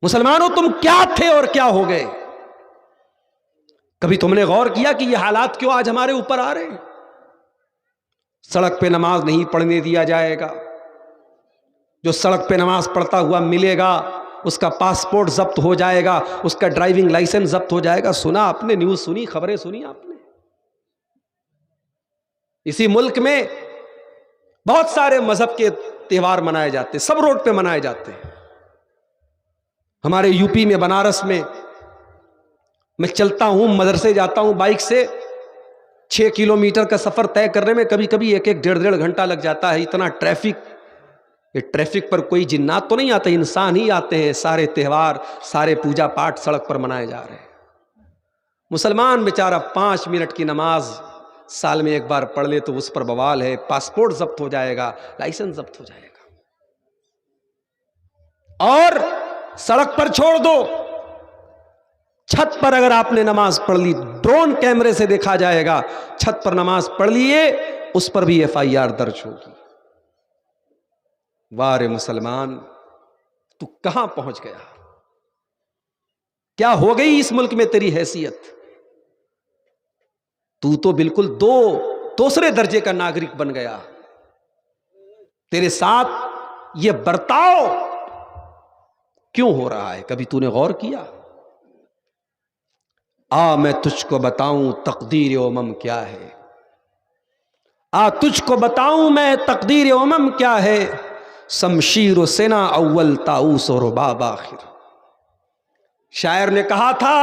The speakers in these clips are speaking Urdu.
مسلمانوں تم کیا تھے اور کیا ہو گئے؟ کبھی تم نے غور کیا کہ یہ حالات کیوں آج ہمارے اوپر آ رہے ہیں؟ سڑک پہ نماز نہیں پڑھنے دیا جائے گا، جو سڑک پہ نماز پڑھتا ہوا ملے گا اس کا پاسپورٹ ضبط ہو جائے گا، اس کا ڈرائیونگ لائسنس ضبط ہو جائے گا۔ سنا آپ نے؟ نیوز سنی، خبریں سنی آپ نے؟ اسی ملک میں بہت سارے مذہب کے تہوار منائے جاتے ہیں، سب روڈ پہ منائے جاتے ہیں۔ ہمارے یو پی میں بنارس میں چلتا ہوں، مدرسے جاتا ہوں بائک سے، 6 کلومیٹر کا سفر طے کرنے میں کبھی کبھی 1-1 ڈیڑھ گھنٹہ لگ جاتا ہے، اتنا ٹریفک۔ یہ ٹریفک پر کوئی جنات تو نہیں آتے، انسان ہی آتے ہیں۔ سارے تہوار، سارے پوجا پاٹ سڑک پر منائے جا رہے ہیں۔ مسلمان بیچارہ 5 منٹ کی نماز سال میں ایک بار پڑھ لے تو اس پر بوال ہے، پاسپورٹ ضبط ہو جائے گا، لائسنس ضبط ہو جائے گا۔ اور سڑک پر چھوڑ دو، چھت پر اگر آپ نے نماز پڑھ لی، ڈرون کیمرے سے دیکھا جائے گا، چھت پر نماز پڑھ لیے اس پر بھی FIR درج ہوگی۔ وارے مسلمان، تو کہاں پہنچ گیا؟ کیا ہو گئی اس ملک میں تیری حیثیت؟ تو بالکل دوسرے درجے کا ناگرک بن گیا۔ تیرے ساتھ یہ برتاؤ کیوں ہو رہا ہے؟ کبھی تو نے غور کیا؟ میں تجھ کو بتاؤں تقدیر امم کیا ہے، تجھ کو بتاؤں میں تقدیر امم کیا ہے، شمشیر و سنا اول طاؤس و رباب آخر۔ شاعر نے کہا تھا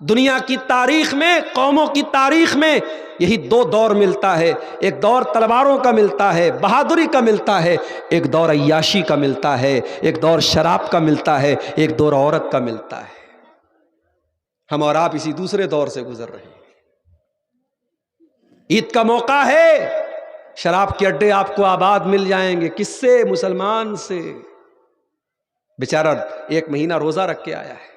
دنیا کی تاریخ میں، قوموں کی تاریخ میں یہی 2 دور ملتا ہے، ایک دور تلواروں کا ملتا ہے، بہادری کا ملتا ہے، ایک دور عیاشی کا ملتا ہے، ایک دور شراب کا ملتا ہے، ایک دور عورت کا ملتا ہے۔ ہم اور آپ اسی دوسرے دور سے گزر رہے ہیں۔ عید کا موقع ہے، شراب کے اڈے آپ کو آباد مل جائیں گے۔ کس سے؟ مسلمان سے۔ بیچارہ 1 مہینہ روزہ رکھ کے آیا ہے۔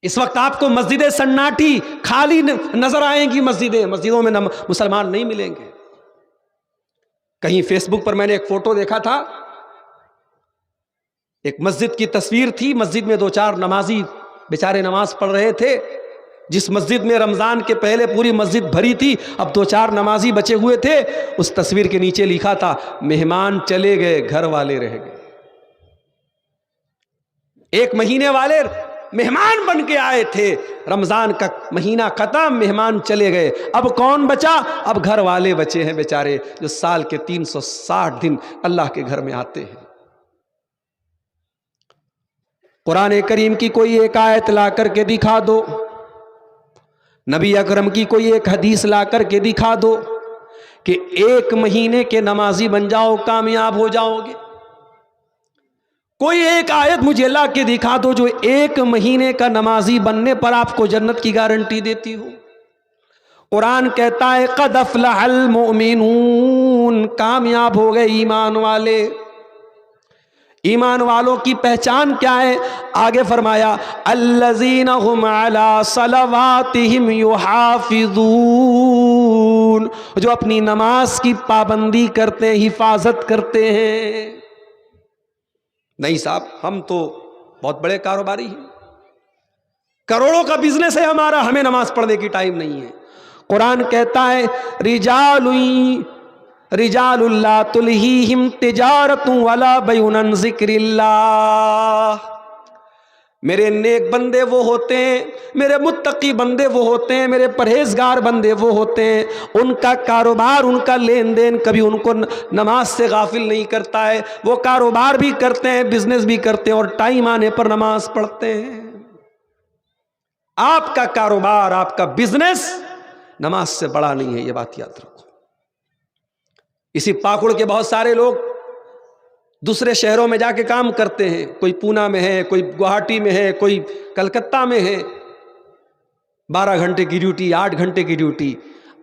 اس وقت آپ کو مسجدیں سناٹی خالی نظر آئیں گی، مسجدوں میں مسلمان نہیں ملیں گے۔ کہیں فیس بک پر میں نے ایک فوٹو دیکھا تھا، ایک مسجد کی تصویر تھی، مسجد میں 2-4 نمازی بیچارے نماز پڑھ رہے تھے۔ جس مسجد میں رمضان کے پہلے پوری مسجد بھری تھی، اب 2-4 نمازی بچے ہوئے تھے۔ اس تصویر کے نیچے لکھا تھا مہمان چلے گئے، گھر والے رہ گئے۔ 1 مہینے والے مہمان بن کے آئے تھے، رمضان کا مہینہ ختم، مہمان چلے گئے، اب کون بچا؟ اب گھر والے بچے ہیں بیچارے، جو سال کے 360 دن اللہ کے گھر میں آتے ہیں۔ قرآن کریم کی کوئی ایک آیت لا کر کے دکھا دو، نبی اکرم کی کوئی ایک حدیث لا کر کے دکھا دو کہ 1 مہینے کے نمازی بن جاؤ، کامیاب ہو جاؤ گے۔ کوئی ایک آیت مجھے لا کے دکھا دو جو 1 مہینے کا نمازی بننے پر آپ کو جنت کی گارنٹی دیتی ہو۔ قرآن کہتا ہے قد افلح المؤمنون، کامیاب ہو گئے ایمان والے۔ ایمان والوں کی پہچان کیا ہے؟ آگے فرمایا الذین هم علی صلواتہم یحافظون، جو اپنی نماز کی پابندی کرتے ہیں، حفاظت کرتے ہیں۔ نہیں صاحب، ہم تو بہت بڑے کاروباری ہیں، کروڑوں کا بزنس ہے ہمارا، ہمیں نماز پڑھنے کی ٹائم نہیں ہے۔ قرآن کہتا ہے رجال لا تلہیہم تجارت ولا بیع عن ذکر اللہ۔ میرے نیک بندے وہ ہوتے ہیں، میرے متقی بندے وہ ہوتے ہیں، میرے پرہیزگار بندے وہ ہوتے ہیں، ان کا کاروبار، ان کا لین دین کبھی ان کو نماز سے غافل نہیں کرتا ہے۔ وہ کاروبار بھی کرتے ہیں، بزنس بھی کرتے ہیں، اور ٹائم آنے پر نماز پڑھتے ہیں۔ آپ کا کاروبار، آپ کا بزنس نماز سے بڑا نہیں ہے، یہ بات یاد رکھو۔ اسی پاکڑ کے بہت سارے لوگ دوسرے شہروں میں جا کے کام کرتے ہیں، کوئی پونا میں ہے، کوئی گوہاٹی میں ہے، کوئی کلکتہ میں ہے۔ 12 گھنٹے کی ڈیوٹی، 8 گھنٹے کی ڈیوٹی،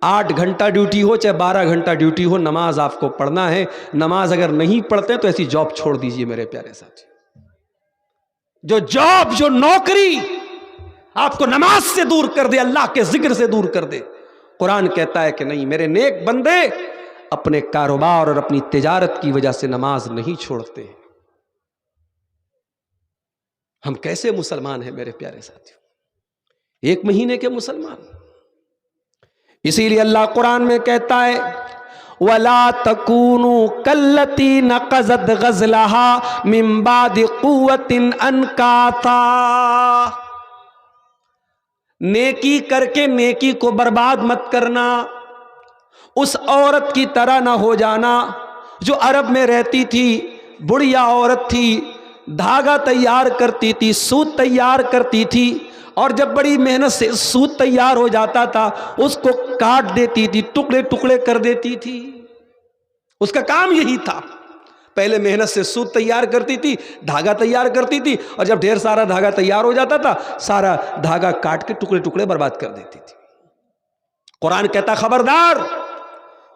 8 گھنٹہ ڈیوٹی ہو چاہے 12 گھنٹہ ڈیوٹی ہو، نماز آپ کو پڑھنا ہے۔ نماز اگر نہیں پڑھتے تو ایسی جاب چھوڑ دیجئے میرے پیارے ساتھی۔ جو جاب، جو نوکری آپ کو نماز سے دور کر دے، اللہ کے ذکر سے دور کر دے، قرآن کہتا ہے کہ نہیں، میرے نیک بندے اپنے کاروبار اور اپنی تجارت کی وجہ سے نماز نہیں چھوڑتے۔ ہم کیسے مسلمان ہیں میرے پیارے ساتھیوں؟ 1 مہینے کے مسلمان. اسی لیے اللہ قرآن میں کہتا ہے وَلَا تَكُونُوا كَالَّتِي نَقَضَتْ غَزْلَهَا مِن بَعْدِ قُوَّةٍ أَنْكَاثًا. نیکی کر کے نیکی کو برباد مت کرنا. اس عورت کی طرح نہ ہو جانا جو عرب میں رہتی تھی، بڑھیا عورت تھی، دھاگا تیار کرتی تھی، سوت تیار کرتی تھی، اور جب بڑی محنت سے سوت تیار ہو جاتا تھا اس کو کاٹ دیتی تھی، ٹکڑے ٹکڑے کر دیتی تھی. اس کا کام یہی تھا. پہلے محنت سے سوت تیار کرتی تھی، دھاگا تیار کرتی تھی، اور جب ڈھیر سارا دھاگا تیار ہو جاتا تھا سارا دھاگا کاٹ کے ٹکڑے ٹکڑے برباد کر دیتی تھی. قرآن کہتا خبردار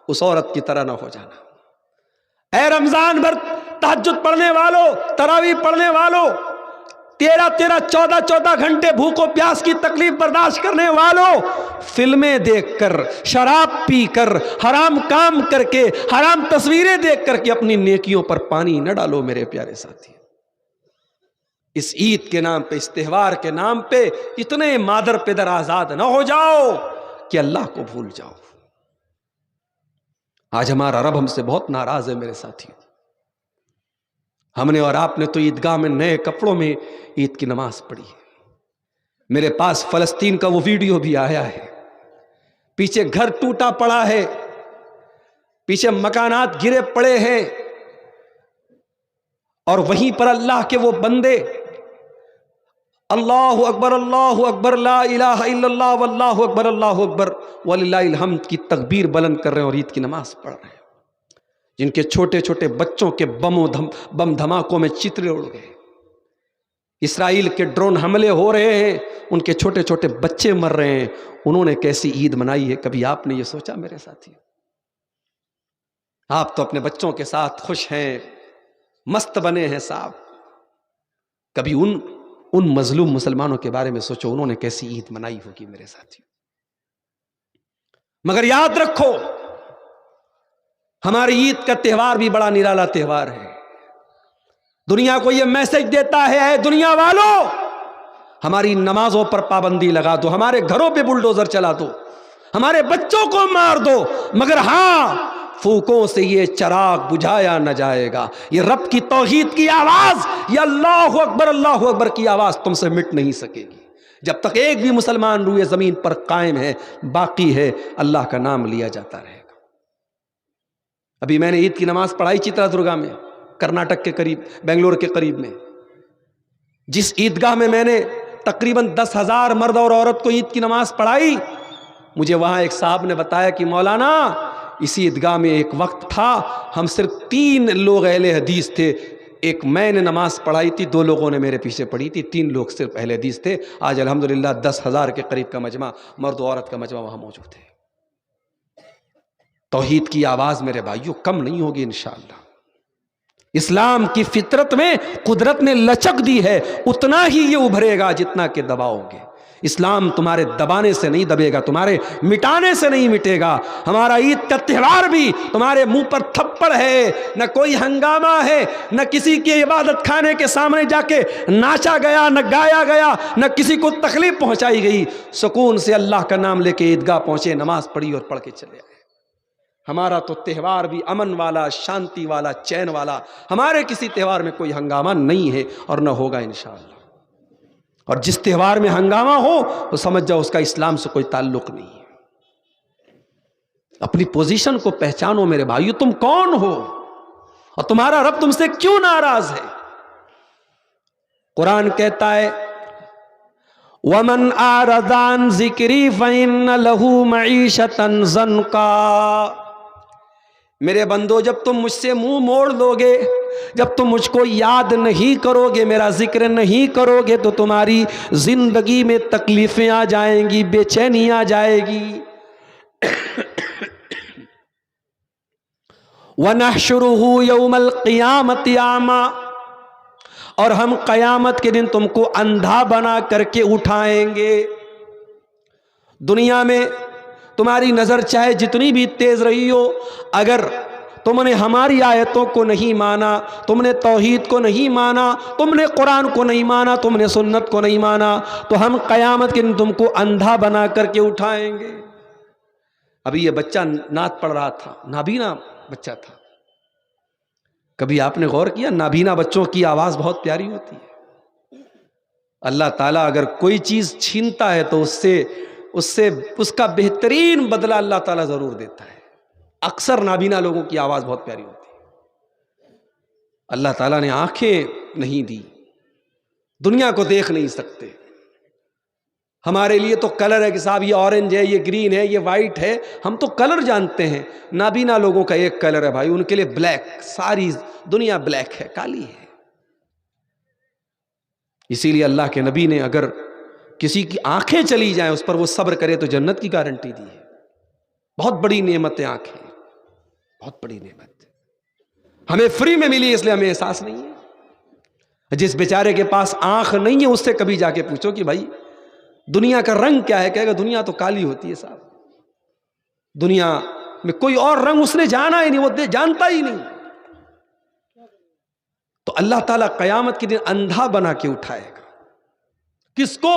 اس عورت کی طرح نہ ہو جانا. اے رمضان بھر تہجد پڑھنے والوں، تراویح پڑھنے والوں، 13-14 گھنٹے بھوک و پیاس کی تکلیف برداشت کرنے والوں، فلمیں دیکھ کر، شراب پی کر، حرام کام کر کے، حرام تصویریں دیکھ کر کے اپنی نیکیوں پر پانی نہ ڈالو میرے پیارے ساتھی. اس عید کے نام پہ، اس تہوار کے نام پہ اتنے مادر پدر آزاد نہ ہو جاؤ کہ اللہ کو بھول جاؤ. آج ہمارا رب ہم سے بہت ناراض ہے میرے ساتھی. ہم نے اور آپ نے تو عیدگاہ میں نئے کپڑوں میں عید کی نماز پڑھی ہے. میرے پاس فلسطین کا وہ ویڈیو بھی آیا ہے. پیچھے گھر ٹوٹا پڑا ہے، پیچھے مکانات گرے پڑے ہیں، اور وہیں پر اللہ کے وہ بندے اللہ اکبر لا الہ الا اللہ واللہ اکبر اللہ اکبر وللہ الحمد کی تکبیر بلند کر رہے ہیں اور عید کی نماز پڑھ رہے ہیں. جن کے چھوٹے چھوٹے بچوں کے بم دھماکوں میں چترے اڑ گئے. اسرائیل کے ڈرون حملے ہو رہے ہیں، ان کے چھوٹے چھوٹے بچے مر رہے ہیں. انہوں نے کیسی عید منائی ہے، کبھی آپ نے یہ سوچا میرے ساتھی؟ آپ تو اپنے بچوں کے ساتھ خوش ہیں، مست بنے ہیں صاحب. کبھی ان مظلوم مسلمانوں کے بارے میں سوچو، انہوں نے کیسی عید منائی ہوگی میرے ساتھی. مگر یاد رکھو ہماری عید کا تہوار بھی بڑا نرالا تہوار ہے. دنیا کو یہ میسج دیتا ہے اے دنیا والوں، ہماری نمازوں پر پابندی لگا دو، ہمارے گھروں پہ بلڈوزر چلا دو، ہمارے بچوں کو مار دو، مگر ہاں پھوکوں سے یہ چراغ بجھایا نہ جائے گا. یہ رب کی توحید کی آواز، یہ اللہ اکبر کی آواز تم سے مٹ نہیں سکے گی. جب تک ایک بھی مسلمان روئے زمین پر قائم ہے، باقی ہے، اللہ کا نام لیا جاتا رہے گا. ابھی میں نے عید کی نماز پڑھائی چترا درگا میں، کرناٹک کے قریب، بنگلور کے قریب میں. جس عیدگاہ میں نے تقریباً 10,000 مرد اور عورت کو عید کی نماز پڑھائی، مجھے وہاں ایک صاحب نے بتایا کہ مولانا اسی عیدگاہ میں ایک وقت تھا ہم صرف 3 لوگ اہل حدیث تھے. ایک میں نے نماز پڑھائی تھی، 2 لوگوں نے میرے پیچھے پڑھی تھی، 3 لوگ صرف اہل حدیث تھے. آج الحمدللہ 10,000 کے قریب کا مجمع، مرد و عورت کا مجمع وہاں موجود ہے. توحید کی آواز میرے بھائیوں کم نہیں ہوگی انشاءاللہ. اسلام کی فطرت میں قدرت نے لچک دی ہے، اتنا ہی یہ ابھرے گا جتنا کہ دباؤ گے. اسلام تمہارے دبانے سے نہیں دبے گا، تمہارے مٹانے سے نہیں مٹے گا. ہمارا عید کا تہوار بھی تمہارے منہ پر تھپڑ ہے، نہ کوئی ہنگامہ ہے، نہ کسی کے عبادت خانے کے سامنے جا کے ناچا گیا، نہ گایا گیا، نہ کسی کو تکلیف پہنچائی گئی. سکون سے اللہ کا نام لے کے عیدگاہ پہنچے، نماز پڑھی اور پڑھ کے چلے آئے. ہمارا تو تہوار بھی امن والا، شانتی والا، چین والا. ہمارے کسی تہوار میں کوئی ہنگامہ نہیں ہے اور نہ ہوگا انشاءاللہ. اور جس تہوار میں ہنگامہ ہو تو سمجھ جاؤ اس کا اسلام سے کوئی تعلق نہیں ہے. اپنی پوزیشن کو پہچانو میرے بھائیو، تم کون ہو اور تمہارا رب تم سے کیوں ناراض ہے. قرآن کہتا ہے وَمَنْ أَعْرَضَ عَنْ ذِكْرِي فَإِنَّ لَهُ مَعِيشَةً ضَنْكًا. میرے بندو جب تم مجھ سے منہ موڑ لو گے، جب تم مجھ کو یاد نہیں کرو گے، میرا ذکر نہیں کرو گے، تو تمہاری زندگی میں تکلیفیں آ جائیں گی، بے چینی آ جائے گی. وَنَحْشُرُهُ يَوْمَ الْقِيَامَةِ أَعْمَى. اور ہم قیامت کے دن تم کو اندھا بنا کر کے اٹھائیں گے. دنیا میں تمہاری نظر چاہے جتنی بھی تیز رہی ہو، اگر تم نے ہماری آیتوں کو نہیں مانا، تم نے توحید کو نہیں مانا، تم نے قرآن کو نہیں مانا، تم نے سنت کو نہیں مانا، تو ہم قیامت کے دن تم کو اندھا بنا کر کے اٹھائیں گے۔ ابھی یہ بچہ نعت پڑھ رہا تھا، نابینا بچہ تھا۔ کبھی آپ نے غور کیا نابینا بچوں کی آواز بہت پیاری ہوتی ہے۔ اللہ تعالیٰ اگر کوئی چیز چھینتا ہے تو اس کا بہترین بدلہ اللہ تعالیٰ ضرور دیتا ہے۔ اکثر نابینا لوگوں کی آواز بہت پیاری ہوتی ہے۔ اللہ تعالیٰ نے آنکھیں نہیں دی، دنیا کو دیکھ نہیں سکتے۔ ہمارے لیے تو کلر ہے کہ صاحب یہ اورنج ہے، یہ گرین ہے، یہ وائٹ ہے، ہم تو کلر جانتے ہیں۔ نابینا لوگوں کا ایک کلر ہے بھائی، ان کے لیے بلیک، ساری دنیا بلیک ہے، کالی ہے۔ اسی لیے اللہ کے نبی نے اگر کسی کی آنکھیں چلی جائیں اس پر وہ صبر کرے تو جنت کی گارنٹی دی ہے۔ بہت بڑی نعمت ہے آنکھیں، بہت بڑی نعمت، ہمیں فری میں ملی، اس لیے ہمیں احساس نہیں ہے۔ جس بیچارے کے پاس آنکھ نہیں ہے اس سے کبھی جا کے پوچھو کہ بھائی دنیا کا رنگ کیا ہے، کہے گا دنیا تو کالی ہوتی ہے صاحب، دنیا میں کوئی اور رنگ اس نے جانا ہی نہیں، وہ جانتا ہی نہیں۔ تو اللہ تعالیٰ قیامت کے دن اندھا بنا کے اٹھائے گا، کس کو؟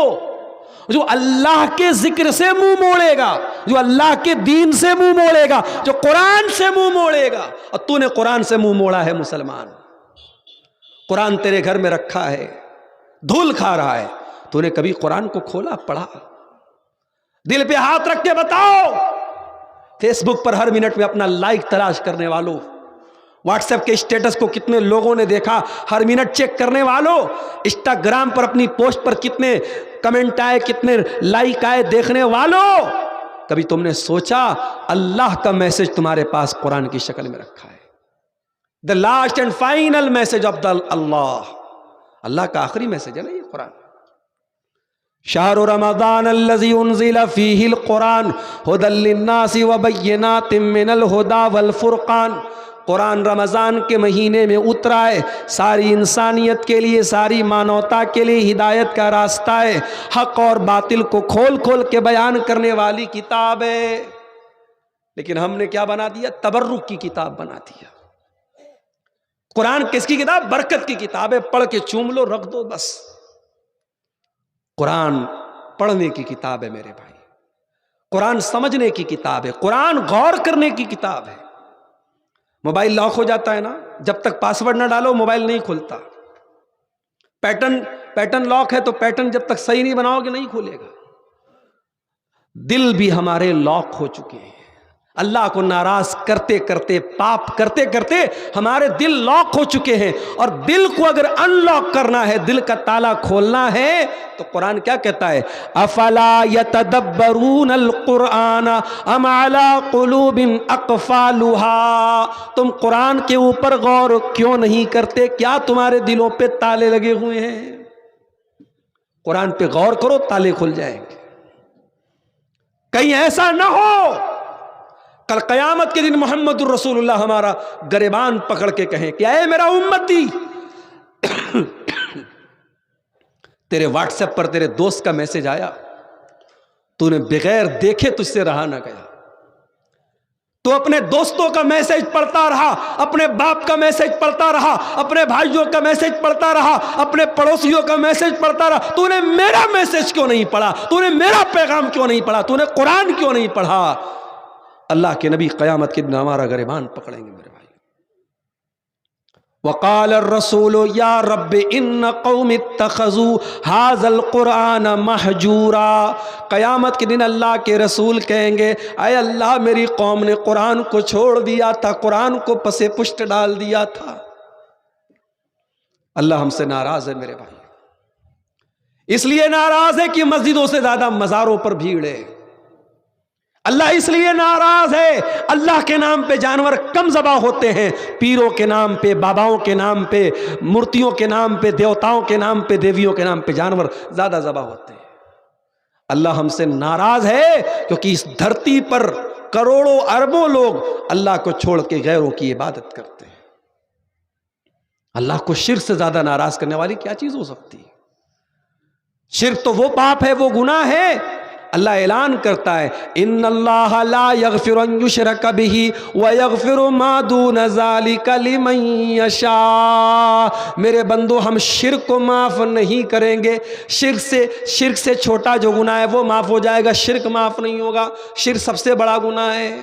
جو اللہ کے ذکر سے منہ موڑے گا، جو اللہ کے دین سے منہ موڑے گا، جو قرآن سے منہ موڑے گا۔ اور تو نے قرآن سے منہ موڑا ہے مسلمان، قرآن تیرے گھر میں رکھا ہے، دھول کھا رہا ہے، تو نے کبھی قرآن کو کھولا پڑھا؟ دل پہ ہاتھ رکھ کے بتاؤ۔ فیس بک پر ہر منٹ میں اپنا لائک تلاش کرنے والوں، واٹس ایپ کے اسٹیٹس کو کتنے لوگوں نے دیکھا ہر منٹ چیک کرنے والوں، انسٹاگرام پر اپنی پوسٹ پر کتنے کمنٹ آئے، کتنے لائک آئے دیکھنے والوں، کبھی تم نے سوچا اللہ کا میسج تمہارے پاس قرآن کی شکل میں رکھا ہے؟ The last and final message of اللہ کا آخری میسج ہے نا یہ قرآن۔ شہر رمضان الذی انزل فیہ القرآن ھدی للناس وبینات من الھدی والفرقان۔ قرآن رمضان کے مہینے میں اترا ہے، ساری انسانیت کے لیے، ساری مانوتا کے لیے ہدایت کا راستہ ہے، حق اور باطل کو کھول کھول کے بیان کرنے والی کتاب ہے۔ لیکن ہم نے کیا بنا دیا؟ تبرک کی کتاب بنا دیا۔ قرآن کس کی کتاب؟ برکت کی کتاب ہے، پڑھ کے چوم لو، رکھ دو بس۔ قرآن پڑھنے کی کتاب ہے میرے بھائی، قرآن سمجھنے کی کتاب ہے، قرآن غور کرنے کی کتاب ہے۔ موبائل لاک ہو جاتا ہے نا، جب تک پاسورڈ نہ ڈالو موبائل نہیں کھلتا۔ پیٹرن لاک ہے تو پیٹرن جب تک صحیح نہیں بناؤ گے نہیں کھولے گا۔ دل بھی ہمارے لاک ہو چکے ہیں، اللہ کو ناراض کرتے کرتے، پاپ کرتے کرتے ہمارے دل لاک ہو چکے ہیں۔ اور دل کو اگر ان لاک کرنا ہے، دل کا تالا کھولنا ہے، تو قرآن کیا کہتا ہے؟ افلا یتدبرون القرآن ام علی قلوب اقفالها۔ تم قرآن کے اوپر غور کیوں نہیں کرتے؟ کیا تمہارے دلوں پہ تالے لگے ہوئے ہیں؟ قرآن پہ غور کرو، تالے کھل جائیں گے۔ کہیں ایسا نہ ہو کل قیامت کے دن محمد الرسول اللہ ہمارا گریبان پکڑ کے کہیں کہ اے میرا امتی، تیرے واٹس ایپ پر تیرے دوست کا میسج آیا، تو نے بغیر دیکھے تجھ سے رہا نہ گیا، تو اپنے دوستوں کا میسج پڑھتا رہا، اپنے باپ کا میسج پڑھتا رہا، اپنے بھائیوں کا میسج پڑھتا رہا، اپنے پڑوسیوں کا میسج پڑھتا رہا، تو نے میرا میسج کیوں نہیں پڑھا؟ تو نے میرا پیغام کیوں نہیں پڑھا؟ تو نے قرآن کیوں نہیں پڑھا؟ اللہ کے نبی قیامت کے دن ہمارا گریبان پکڑیں گے میرے بھائی۔ وقال الرسول یا رب ان قوم اتخذوا هذا القرآن مہجورا۔ قیامت کے دن اللہ کے رسول کہیں گے اے اللہ میری قوم نے قرآن کو چھوڑ دیا تھا، قرآن کو پسے پشت ڈال دیا تھا۔ اللہ ہم سے ناراض ہے میرے بھائی، اس لیے ناراض ہے کہ مسجدوں سے زیادہ مزاروں پر بھیڑ ہے۔ اللہ اس لیے ناراض ہے، اللہ کے نام پہ جانور کم ذبح ہوتے ہیں، پیروں کے نام پہ، باباؤں کے نام پہ، مورتیوں کے نام پہ، دیوتاؤں کے نام پہ، دیویوں کے نام پہ جانور زیادہ ذبح ہوتے ہیں۔ اللہ ہم سے ناراض ہے کیونکہ اس دھرتی پر کروڑوں اربوں لوگ اللہ کو چھوڑ کے غیروں کی عبادت کرتے ہیں۔ اللہ کو شرک سے زیادہ ناراض کرنے والی کیا چیز ہو سکتی ہے؟ شرک تو وہ پاپ ہے، وہ گناہ ہے اللہ اعلان کرتا ہے ان اللہ لا یغفر ان یشرک بہ ویغفر ما دون ذلک لمن یشاء، میرے بندو ہم شرک کو معاف نہیں کریں گے، شرک سے چھوٹا جو گناہ ہے وہ معاف ہو جائے گا، شرک معاف نہیں ہوگا، شرک سب سے بڑا گناہ ہے۔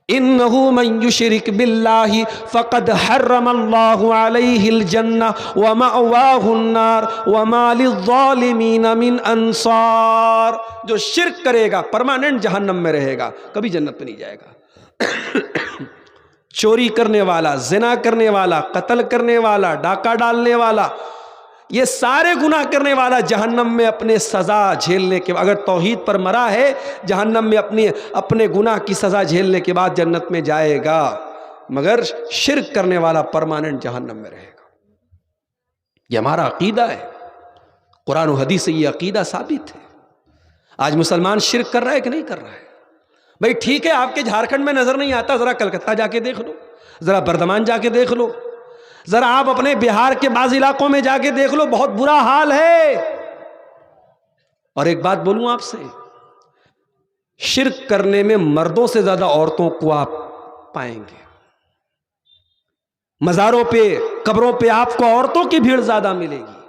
انہ من یشرک باللہ فقد حرم اللہ علیہ الجنہ ومأواہ النار وما للظالمین من انصار، جو شرک کرے گا پرماننٹ جہنم میں رہے گا، کبھی جنت میں نہیں جائے گا۔ چوری کرنے والا، زنا کرنے والا، قتل کرنے والا، ڈاکہ ڈالنے والا، یہ سارے گناہ کرنے والا جہنم میں اپنے سزا جھیلنے کے، اگر توحید پر مرا ہے جہنم میں اپنے گناہ کی سزا جھیلنے کے بعد جنت میں جائے گا، مگر شرک کرنے والا پرماننٹ جہنم میں رہے گا۔ یہ ہمارا عقیدہ ہے، قرآن و حدیث سے یہ عقیدہ ثابت ہے۔ آج مسلمان شرک کر رہا ہے کہ نہیں کر رہا ہے؟ بھئی ٹھیک ہے، آپ کے جھارکھنڈ میں نظر نہیں آتا، ذرا کلکتہ جا کے دیکھ لو، ذرا بردمان جا کے دیکھ لو، ذرا آپ اپنے بہار کے بعض علاقوں میں جا کے دیکھ لو، بہت برا حال ہے۔ اور ایک بات بولوں آپ سے، شرک کرنے میں مردوں سے زیادہ عورتوں کو آپ پائیں گے۔ مزاروں پہ، قبروں پہ آپ کو عورتوں کی بھیڑ زیادہ ملے گی۔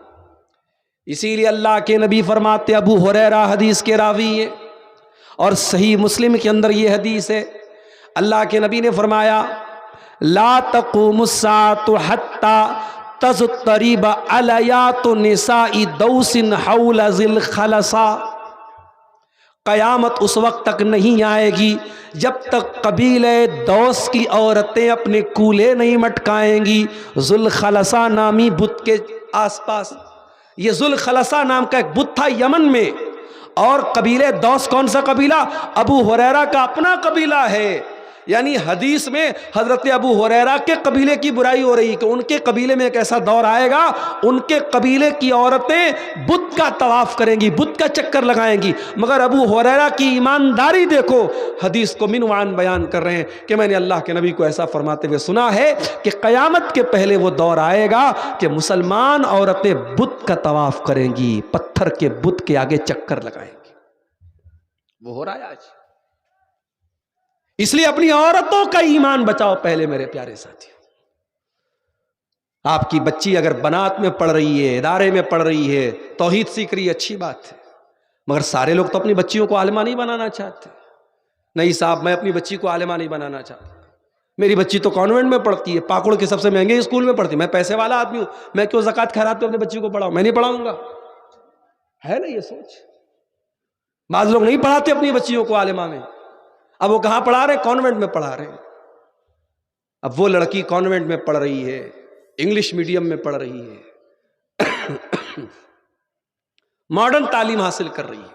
اسی لیے اللہ کے نبی فرماتے، ابو ہریرہ حدیث کے راوی ہیں اور صحیح مسلم کے اندر یہ حدیث ہے، اللہ کے نبی نے فرمایا لا تقوم الساعة حتى تضطرب علیات نساء دوس حول ذی الخلصہ، قیامت اس وقت تک نہیں آئے گی جب تک قبیلہ دوس کی عورتیں اپنے کولے نہیں مٹکائیں گی ذو الخلصہ نامی بت کے آس پاس۔ یہ ذو الخلصہ نام کا ایک بت تھا یمن میں، اور قبیلہ دوس کون سا قبیلہ؟ ابو ہریرہ کا اپنا قبیلہ ہے۔ یعنی حدیث میں حضرت ابو ہریرہ کے قبیلے کی برائی ہو رہی ہے کہ ان کے قبیلے میں ایک ایسا دور آئے گا ان کے قبیلے کی عورتیں بت کا طواف کریں گی، بت کا چکر لگائیں گی۔ مگر ابو ہریرہ کی ایمانداری دیکھو، حدیث کو منوان بیان کر رہے ہیں کہ میں نے اللہ کے نبی کو ایسا فرماتے ہوئے سنا ہے کہ قیامت کے پہلے وہ دور آئے گا کہ مسلمان عورتیں بت کا طواف کریں گی، پتھر کے بت کے آگے چکر لگائیں گی۔ وہ ہو رہا ہے آج۔ اس لیے اپنی عورتوں کا ایمان بچاؤ پہلے میرے پیارے ساتھی۔ آپ کی بچی اگر بنات میں پڑھ رہی ہے، ادارے میں پڑھ رہی ہے، توحید سیکھ رہی ہے، اچھی بات ہے، مگر سارے لوگ تو اپنی بچیوں کو عالمہ نہیں بنانا چاہتے۔ نہیں صاحب، میں اپنی بچی کو عالمہ نہیں بنانا چاہتا، میری بچی تو کانوینٹ میں پڑھتی ہے، پاکڑ کے سب سے مہنگے اسکول میں پڑھتی ہے، میں پیسے والا آدمی ہوں، میں کیوں زکوٰۃ خیرات پہ اپنی بچی کو پڑھاؤں؟ میں نہیں پڑھاؤں گا۔ ہے نا یہ سوچ؟ بعض لوگ نہیں پڑھاتے اپنی بچیوں کو عالمہ میں۔ اب وہ کہاں پڑھا رہے ہیں؟ کانوینٹ میں پڑھا رہے ہیں۔ اب وہ لڑکی کانوینٹ میں پڑھ رہی ہے، انگلش میڈیم میں پڑھ رہی ہے، ماڈرن تعلیم حاصل کر رہی ہے۔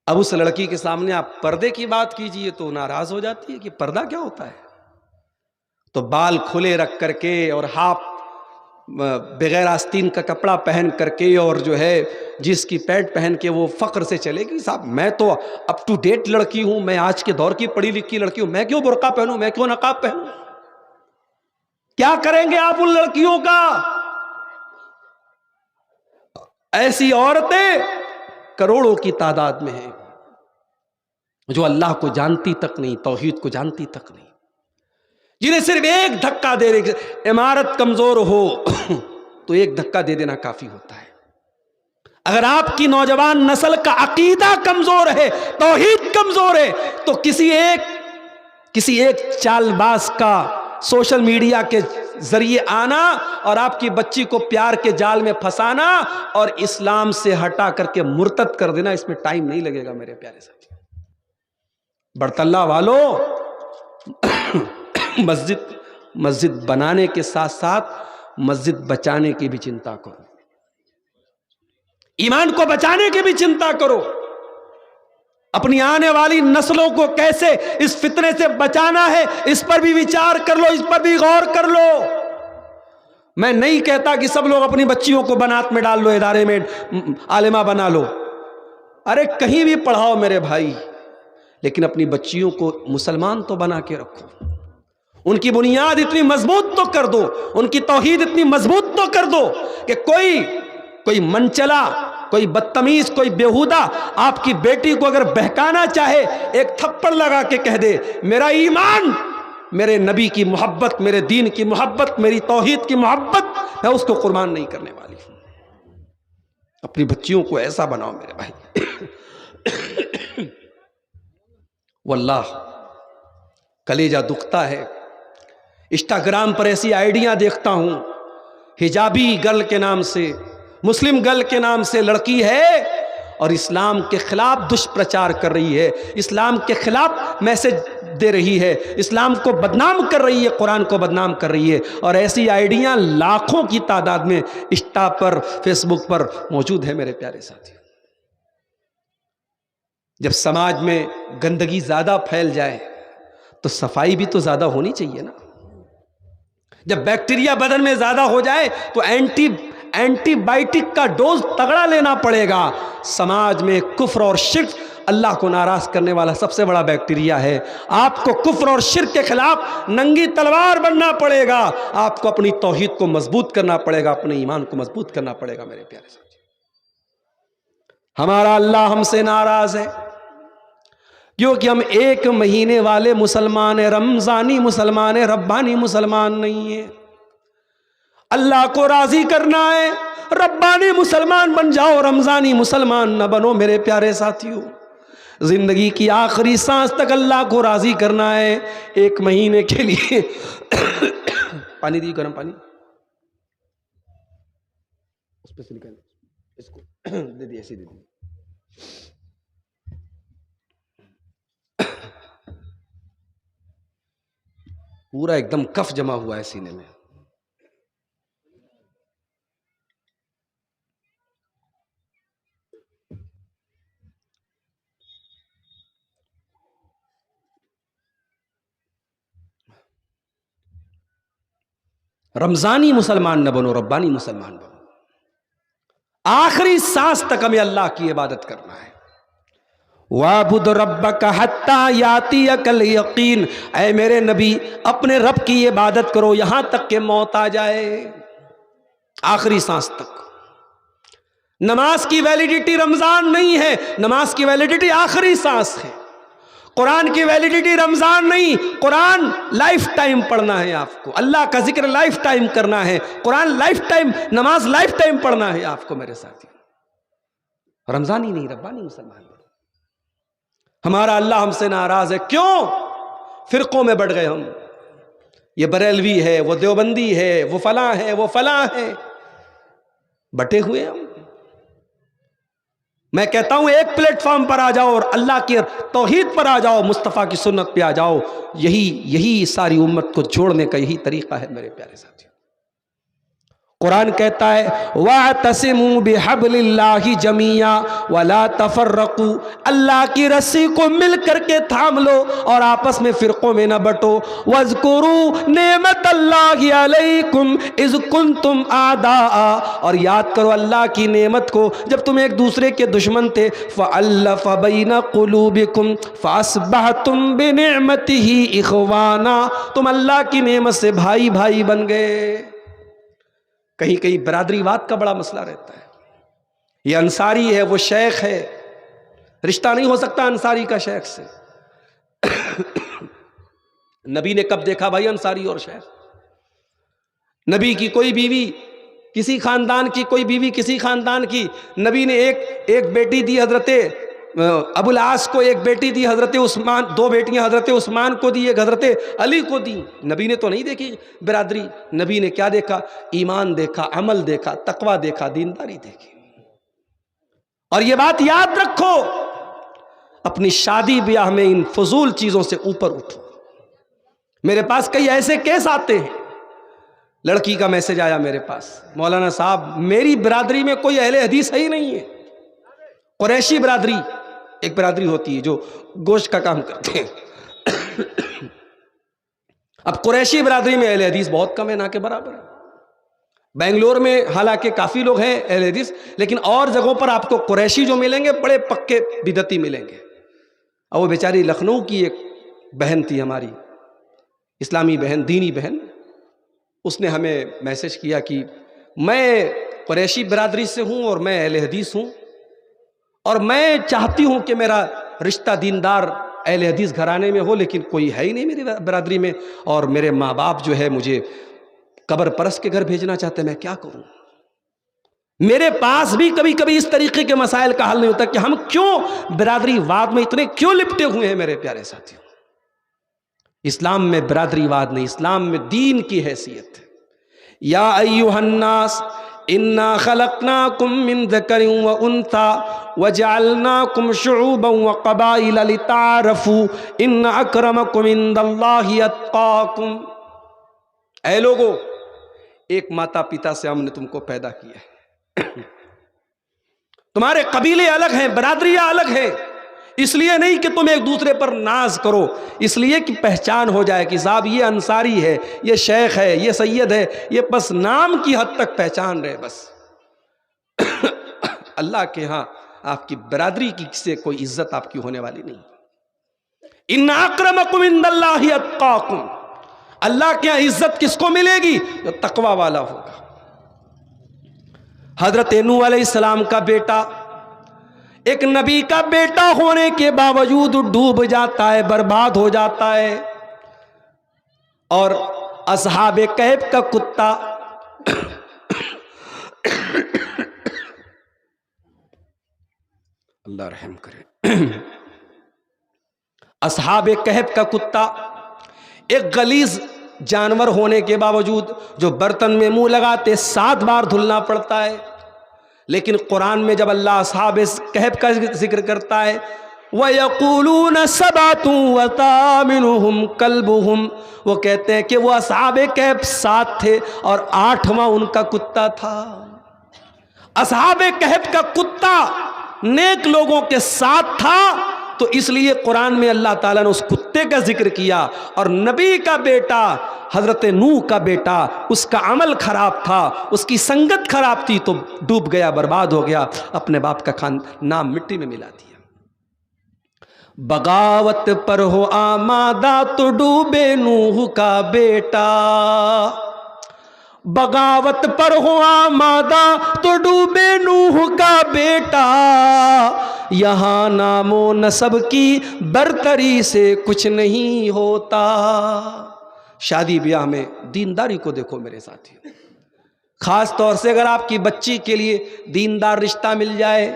اب اس لڑکی کے سامنے آپ پردے کی بات کیجئے تو ناراض ہو جاتی ہے کہ پردہ کیا ہوتا ہے؟ تو بال کھلے رکھ کر کے اور ہاف بغیر آستین کا کپڑا پہن کر کے اور جو ہے جس کی پینٹ پہن کے وہ فخر سے چلے گی، صاحب میں تو اپ ٹو ڈیٹ لڑکی ہوں، میں آج کے دور کی پڑھی لکھی لڑکی ہوں، میں کیوں برقع پہنوں، میں کیوں نقاب پہنوں؟ کیا کریں گے آپ ان لڑکیوں کا؟ ایسی عورتیں کروڑوں کی تعداد میں ہیں جو اللہ کو جانتی تک نہیں، توحید کو جانتی تک نہیں، جنہیں صرف ایک دھکا دے رہے، عمارت کمزور ہو تو ایک دھکا دے دینا کافی ہوتا ہے۔ اگر آپ کی نوجوان نسل کا عقیدہ کمزور ہے، توحید کمزور ہے، تو کسی ایک چال باز کا سوشل میڈیا کے ذریعے آنا اور آپ کی بچی کو پیار کے جال میں پھنسانا اور اسلام سے ہٹا کر کے مرتد کر دینا، اس میں ٹائم نہیں لگے گا میرے پیارے ساتھی۔ برطلہ والوں، مسجد بنانے کے ساتھ ساتھ مسجد بچانے کی بھی چنتا کرو، ایمان کو بچانے کی بھی چنتا کرو، اپنی آنے والی نسلوں کو کیسے اس فتنے سے بچانا ہے اس پر بھی وچار کر لو، اس پر بھی غور کر لو۔ میں نہیں کہتا کہ سب لوگ اپنی بچیوں کو بنات میں ڈال لو، ادارے میں عالمہ بنا لو، ارے کہیں بھی پڑھاؤ میرے بھائی، لیکن اپنی بچیوں کو مسلمان تو بنا کے رکھو، ان کی بنیاد اتنی مضبوط تو کر دو، ان کی توحید اتنی مضبوط تو کر دو کہ کوئی منچلا کوئی بدتمیز، کوئی بیہودہ آپ کی بیٹی کو اگر بہکانا چاہے، ایک تھپڑ لگا کے کہہ دے میرا ایمان، میرے نبی کی محبت، میرے دین کی محبت، میری توحید کی محبت، میں اس کو قربان نہیں کرنے والی ہوں۔ اپنی بچیوں کو ایسا بناؤ میرے بھائی۔ واللہ کلیجہ دکھتا ہے، انسٹاگرام پر ایسی آئیڈیاں دیکھتا ہوں، حجابی گرل کے نام سے، مسلم گرل کے نام سے لڑکی ہے اور اسلام کے خلاف دشپرچار کر رہی ہے، اسلام کے خلاف میسج دے رہی ہے، اسلام کو بدنام کر رہی ہے، قرآن کو بدنام کر رہی ہے، اور ایسی آئیڈیاں لاکھوں کی تعداد میں انسٹا پر، فیس بک پر موجود ہے میرے پیارے ساتھی۔ جب سماج میں گندگی زیادہ پھیل جائے تو صفائی بھی تو زیادہ ہونی چاہیے نا۔ جب بیکٹیریا بدن میں زیادہ ہو جائے تو اینٹی بائیوٹک کا ڈوز تگڑا لینا پڑے گا۔ سماج میں کفر اور شرک اللہ کو ناراض کرنے والا سب سے بڑا بیکٹیریا ہے۔ آپ کو کفر اور شرک کے خلاف ننگی تلوار بننا پڑے گا، آپ کو اپنی توحید کو مضبوط کرنا پڑے گا، اپنے ایمان کو مضبوط کرنا پڑے گا میرے پیارے ساتھی۔ ہمارا اللہ ہم سے ناراض ہے کیونکہ ہم ایک مہینے والے مسلمان ہیں، رمضانی مسلمان ہیں، ربانی مسلمان نہیں ہیں۔ اللہ کو راضی کرنا ہے، ربانی مسلمان بن جاؤ، رمضانی مسلمان نہ بنو میرے پیارے ساتھیوں۔ زندگی کی آخری سانس تک اللہ کو راضی کرنا ہے، ایک مہینے کے لیے۔ پانی دی، گرم پانی اس پہ سے نکال، اس کو دے دی، ایسی دے دی۔ پورا ایک دم کف جمع ہوا ہے سینے میں۔ رمضانی مسلمان نہ بنو، ربانی مسلمان بنو۔ آخری سانس تک ہمیں اللہ کی عبادت کرنا ہے۔ وَاعْبُدْ رَبَّكَ حَتَّى يَأْتِيَكَ الْيَقِينُ، اے میرے نبی اپنے رب کی عبادت کرو یہاں تک کہ موت آ جائے، آخری سانس تک۔ نماز کی ویلیڈیٹی رمضان نہیں ہے، نماز کی ویلیڈیٹی آخری سانس ہے۔ قرآن کی ویلیڈیٹی رمضان نہیں، قرآن لائف ٹائم پڑھنا ہے آپ کو، اللہ کا ذکر لائف ٹائم کرنا ہے، قرآن لائف ٹائم، نماز لائف ٹائم پڑھنا ہے آپ کو میرے ساتھی۔ رمضانی نہیں، ربانی مسلمان۔ ہمارا اللہ ہم سے ناراض ہے، کیوں؟ فرقوں میں بڑھ گئے ہم، یہ بریلوی ہے، وہ دیوبندی ہے، وہ فلاں ہے، وہ فلاں ہے، بٹے ہوئے ہم۔ میں کہتا ہوں ایک پلیٹ فارم پر آ جاؤ اور اللہ کی توحید پر آ جاؤ، مصطفیٰ کی سنت پہ آ جاؤ، یہی ساری امت کو جوڑنے کا یہی طریقہ ہے میرے پیارے ساتھی۔ قرآن کہتا ہے وَاعْتَصِمُوا بِحَبْلِ اللَّهِ جَمِيعًا وَلَا تَفَرَّقُوا، اللہ کی رسی کو مل کر کے تھام لو اور آپس میں فرقوں میں نہ بٹو۔ وَاذْكُرُوا نِعْمَتَ اللَّهِ عَلَيْكُمْ إِذْ كُنْتُمْ أَعْدَاءً، اور یاد کرو اللہ کی نعمت کو جب تم ایک دوسرے کے دشمن تھے۔ فَأَلَّفَ بَيْنَ قُلُوبِكُمْ فَأَصْبَحْتُمْ بِنِعْمَتِهِ إِخْوَانًا، تم اللہ کی نعمت سے بھائی بھائی بن گئے۔ کہیں کہیں برادری واد کا بڑا مسئلہ رہتا ہے، یہ انصاری ہے وہ شیخ ہے، رشتہ نہیں ہو سکتا انصاری کا شیخ سے۔ نبی نے کب دیکھا بھائی انصاری اور شیخ؟ نبی کی کوئی بیوی کسی خاندان کی، کوئی بیوی کسی خاندان کی، نبی نے ایک بیٹی دی حضرت ابو العاص کو، ایک بیٹی دی حضرت عثمان، دو بیٹیاں حضرت عثمان کو دی، ایک حضرت علی کو دی۔ نبی نے تو نہیں دیکھی برادری، نبی نے کیا دیکھا؟ ایمان دیکھا، عمل دیکھا، تقوی دیکھا، دینداری دیکھی۔ اور یہ بات یاد رکھو، اپنی شادی بیاہ میں ان فضول چیزوں سے اوپر اٹھو۔ میرے پاس کئی ایسے کیس آتے ہیں، لڑکی کا میسج آیا میرے پاس، مولانا صاحب میری برادری میں کوئی اہل حدیث ہی نہیں ہے، قریشی برادری، ایک برادری ہوتی ہے جو گوشت کا کام کرتے ہیں۔ اب قریشی برادری میں اہل حدیث بہت کم ہے، نہ کے برابر ہے۔ بنگلور میں حالانکہ کافی لوگ ہیں اہل حدیث، لیکن اور جگہوں پر آپ کو قریشی جو ملیں گے بڑے پکے بدعتی ملیں گے۔ اور وہ بیچاری لکھنؤ کی ایک بہن تھی ہماری، اسلامی بہن، دینی بہن، اس نے ہمیں میسج کیا کہ میں قریشی برادری سے ہوں اور میں اہل حدیث ہوں، اور میں چاہتی ہوں کہ میرا رشتہ دیندار اہل حدیث گھرانے میں ہو، لیکن کوئی ہے ہی نہیں میری برادری میں، اور میرے ماں باپ جو ہے مجھے قبر پرست کے گھر بھیجنا چاہتے ہیں، میں کیا کروں؟ میرے پاس بھی کبھی کبھی اس طریقے کے مسائل کا حل نہیں ہوتا کہ ہم کیوں برادری واد میں اتنے کیوں لپٹے ہوئے ہیں میرے پیارے ساتھیوں۔ اسلام میں برادری واد نہیں، اسلام میں دین کی حیثیت ہے۔ یا ایھا الناس انا خلقناکم من ذکر و انثی وجعلناکم شعوبا وقبائل لتعارفوا ان اکرمکم عند اللہ اتقاکم۔ اے لوگو، ایک ماتا پتا سے ہم نے تم کو پیدا کیا ہے، تمہارے قبیلے الگ ہیں، برادریاں الگ ہیں، اس لیے نہیں کہ تم ایک دوسرے پر ناز کرو، اس لیے کہ پہچان ہو جائے کہ صاحب یہ انصاری ہے، یہ شیخ ہے، یہ سید ہے، یہ بس نام کی حد تک پہچان رہے بس۔ اللہ کے ہاں آپ کی برادری کی سے کوئی عزت آپ کی ہونے والی نہیں۔ ان اکرمکم عند اللہ اتقاکم، اللہ کے ہاں عزت کس کو ملے گی؟ جو تقوی والا ہوگا۔ حضرت نوح علیہ السلام کا بیٹا ایک نبی کا بیٹا ہونے کے باوجود ڈوب جاتا ہے، برباد ہو جاتا ہے، اور اصحاب کہف کا کتا اللہ رحم کرے، اصحاب کہف کا کتا ایک غلیظ جانور ہونے کے باوجود جو برتن میں منہ لگاتے 7 بار دھلنا پڑتا ہے، لیکن قرآن میں جب اللہ اصحاب کہف کا ذکر کرتا ہے وَيَقُولُونَ سَبْعَةٌ وَثَامِنُهُمْ كَلْبُهُمْ، وہ کہتے ہیں کہ وہ اصحاب کہف 7 تھے اور 8واں ان کا کتا تھا۔ اصحاب کہف کا کتا نیک لوگوں کے ساتھ تھا، تو اس لیے قرآن میں اللہ تعالیٰ نے اس کتے کا ذکر کیا، اور نبی کا بیٹا حضرت نوح کا بیٹا اس کا عمل خراب تھا، اس کی سنگت خراب تھی، تو ڈوب گیا، برباد ہو گیا، اپنے باپ کا نام مٹی میں ملا دیا۔ بغاوت پر ہو آمادہ تو ڈوبے نوح کا بیٹا، بغاوت پر ہو آمادہ تو ڈوبے نوح کا بیٹا، یہاں نام و نسب کی برتری سے کچھ نہیں ہوتا۔ شادی بیاہ میں دینداری کو دیکھو میرے ساتھیوں، خاص طور سے اگر آپ کی بچی کے لیے دیندار رشتہ مل جائے،